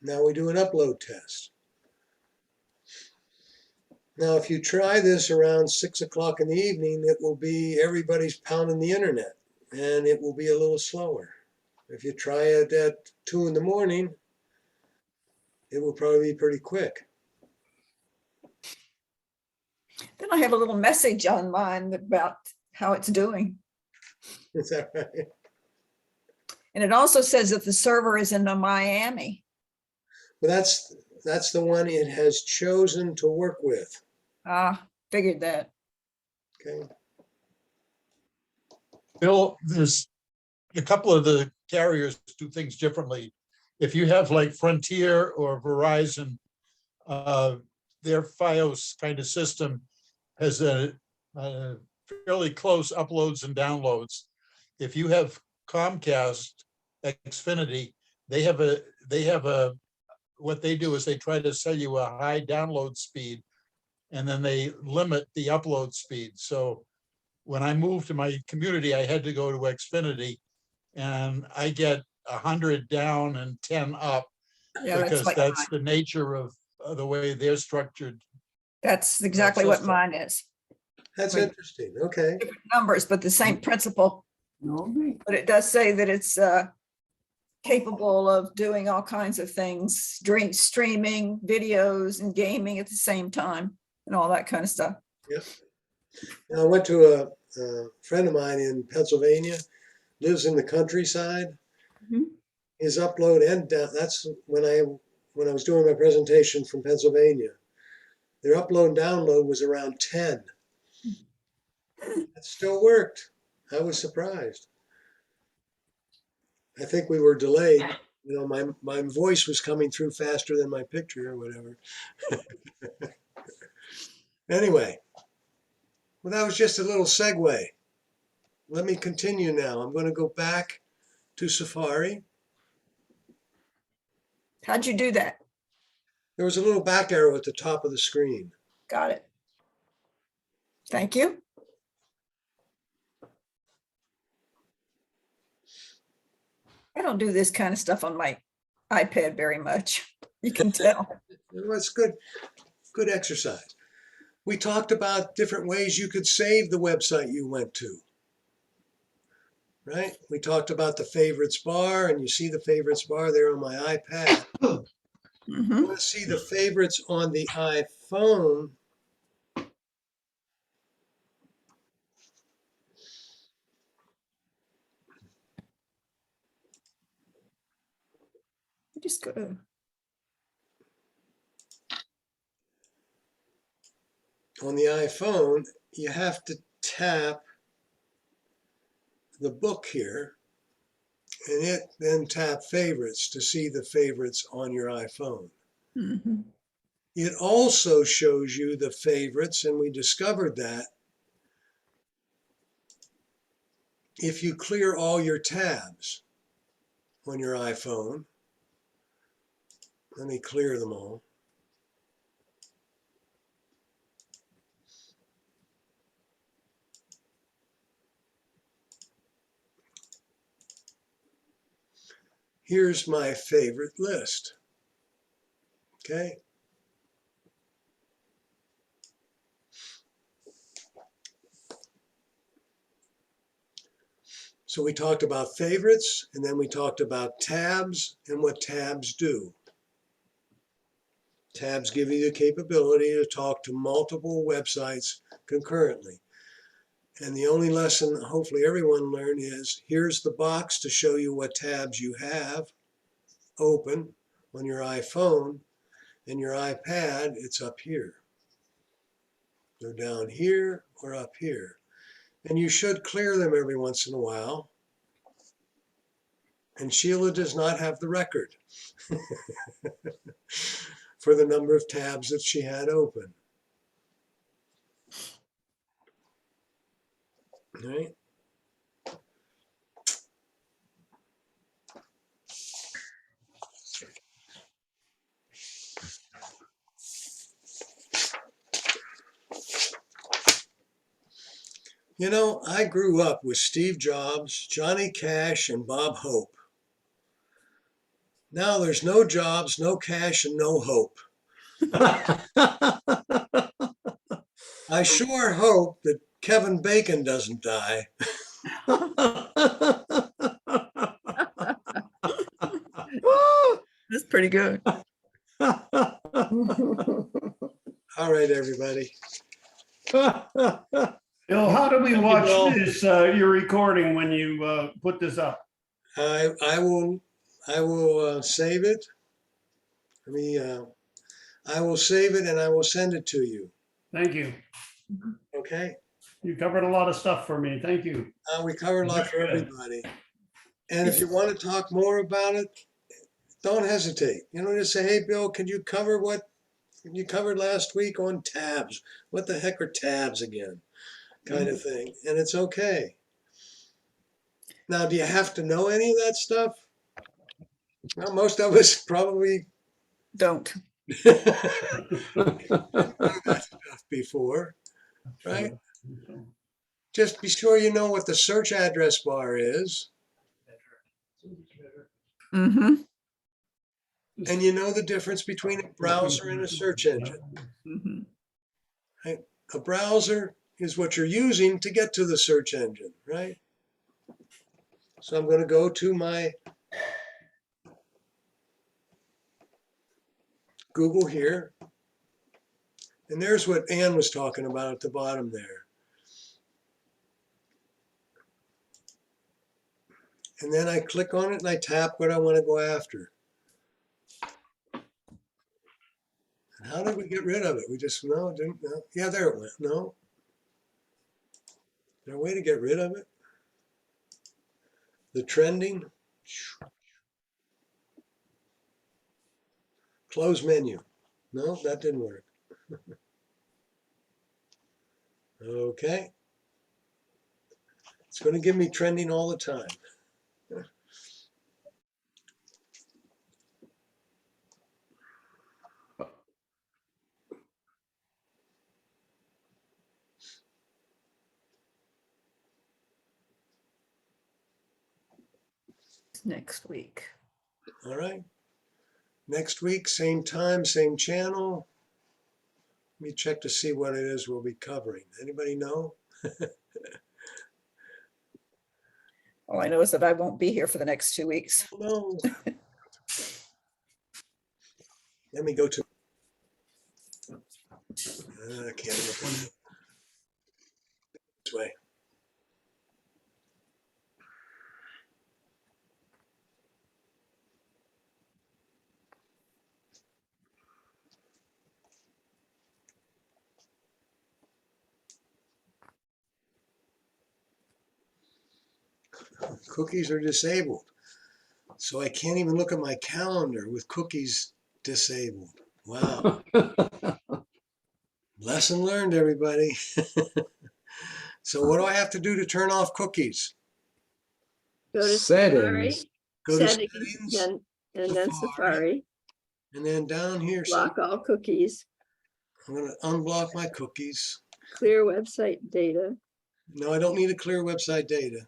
Now we do an upload test. Now, if you try this around 6 o'clock in the evening, it will be everybody's pounding the internet and it will be a little slower. If you try it at 2 in the morning, it will probably be pretty quick. Then I have a little message on mine about how it's doing. Is that right? And it also says that the server is in Miami. Well, that's the one it has chosen to work with. Figured that. Okay. Bill, there's a couple of the carriers do things differently. If you have like Frontier or Verizon, their FiOS kind of system has a fairly close uploads and downloads. If you have Comcast, Xfinity, they have a what they do is they try to sell you a high download speed and then they limit the upload speed. So when I moved to my community, I had to go to Xfinity and I get 100 down and 10 up Yeah, because like that's mine. the nature of the way they're structured. That's exactly what system. mine is. That's Right. interesting. Okay. Different numbers, but the same principle. But it does say that it's capable of doing all kinds of things, streaming videos and gaming at the same time and all that kind of stuff. Yep. Now, I went to a friend of mine in Pennsylvania, lives in the countryside. Mhm. His upload and down, that's when I was doing my presentation from Pennsylvania. Their upload and download was around 10. It still worked. I was surprised. I think we were delayed. You know, my voice was coming through faster than my picture or whatever. Anyway, well, that was just a little segue. Let me continue now. I'm going to go back to Safari. How'd you do that? There was a little back arrow at the top of the screen. Got it. Thank you. I don't do this kind of stuff on my iPad very much. You can tell. Well, it's good exercise. We talked about different ways you could save the website you went to. Right? We talked about the favorites bar, and you see the favorites bar there on my iPad. Mhm. You want to see the favorites on the iPhone. You just go to On the iPhone, you have to tap the book here, and it then tap favorites to see the favorites on your iPhone. Mhm. It also shows you the favorites, and we discovered that if you clear all your tabs on your iPhone. Let me clear them all. Here's my favorite list. Okay. So we talked about favorites, and then we talked about tabs and what tabs do. Tabs give you the capability to talk to multiple websites concurrently. And the only lesson hopefully everyone learned is here's the box to show you what tabs you have open on your iPhone, and your iPad, it's up here. They're down here or up here. And you should clear them every once in a while. And Sheila does not have the record for the number of tabs that she had open. All right. You know, I grew up with Steve Jobs, Johnny Cash, and Bob Hope. Now there's no Jobs, no Cash, and no Hope. I sure hope that Kevin Bacon doesn't die. That's pretty good. All right, everybody. Bill, how do we Thank you, watch Bill. this, your recording when you put this up? I will save it. I will save it and I will send it to you. Thank you. Okay. You covered a lot of stuff for me. Thank you. We covered a lot for everybody. And if you want to talk more about it, don't hesitate. You know, just say, hey, Bill, can you cover what you covered last week on tabs? What the heck are tabs again? Kind of thing. And it's okay. Now, do you have to know any of that stuff? Well, most of us probably Don't. didn't know that stuff before, right? Just be sure you know what the search address bar is, Mm-hmm. and you know the difference between a browser and a search engine. Mm-hmm. Right? A browser is what you're using to get to the search engine, right? So I'm going to go to my Google here, and there's what Ann was talking about at the bottom there. And then I click on it and I tap what I want to go after. And How did we get rid of it? We just, no, didn't, no. Yeah, there it went. No. Is there a way to get rid of it? The trending. Close menu. No, that didn't work. Okay. It's going to give me trending all the time. Next week. All right. Next week, same time, same channel. Let me check to see what it is we'll be covering. Anybody know? All I know is that I won't be here for the next 2 weeks. No. Let me go to. I can't look at it this way. Cookies are disabled. So I can't even look at my calendar with cookies disabled. Wow. Lesson learned, everybody. So what do I have to do to turn off cookies? Go to Safari, Settings. Go to settings, settings, and then Safari, and then down here, block all cookies, I'm going to unblock my cookies. clear website data. No, I don't need to clear website data,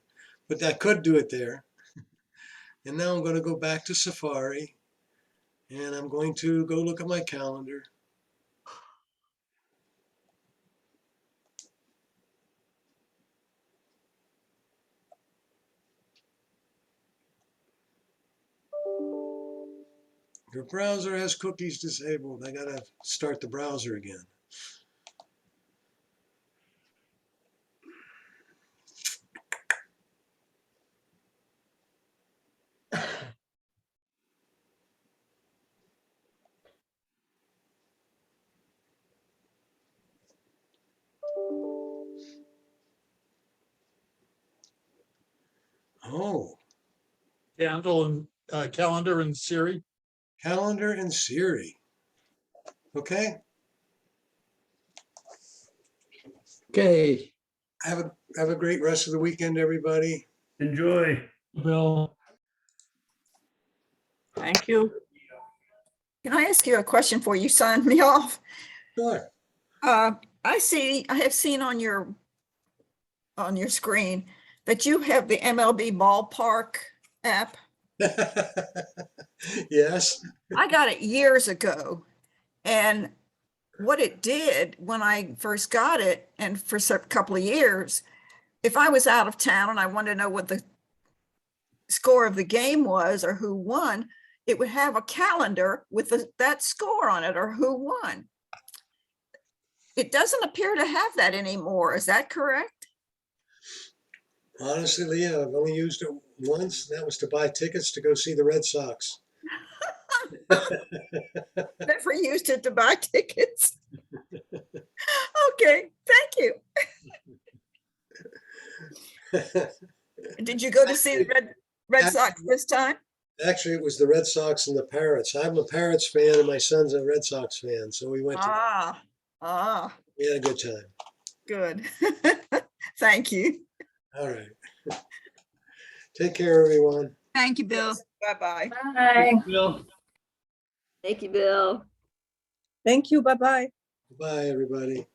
but I could do it there. And now I'm going to go back to Safari, and I'm going to go look at my calendar. Your browser has cookies disabled. I got to start the browser again. Oh, Calendar and Siri. calendar and Siri. Okay. Okay. Have a great rest of the weekend, everybody. Enjoy. Bill, Thank you. Can I ask you a question before you sign me off? Sure. I have seen on your screen that you have the MLB ballpark app. Yes. I got it years ago. And what it did when I first got it, and for a couple of years, if I was out of town and I wanted to know what the score of the game was or who won, it would have a calendar with that score on it or who won. It doesn't appear to have that anymore. Is that correct? Honestly, Leah, I've only used it once, and that was to buy tickets to go see the Red Sox. Never used it to buy tickets. Okay, thank you. Did you go to see the Red Sox this time? Actually, it was the Red Sox and the Parrots. I'm a Parrots fan, and my son's a Red Sox fan, so we went to. We had a good time. Good. Thank you. All right. Take care, everyone. Thank you, Bill. Bye-bye. Bye. Bill. Thank you, Bill. Thank you. Bye-bye. Bye, everybody.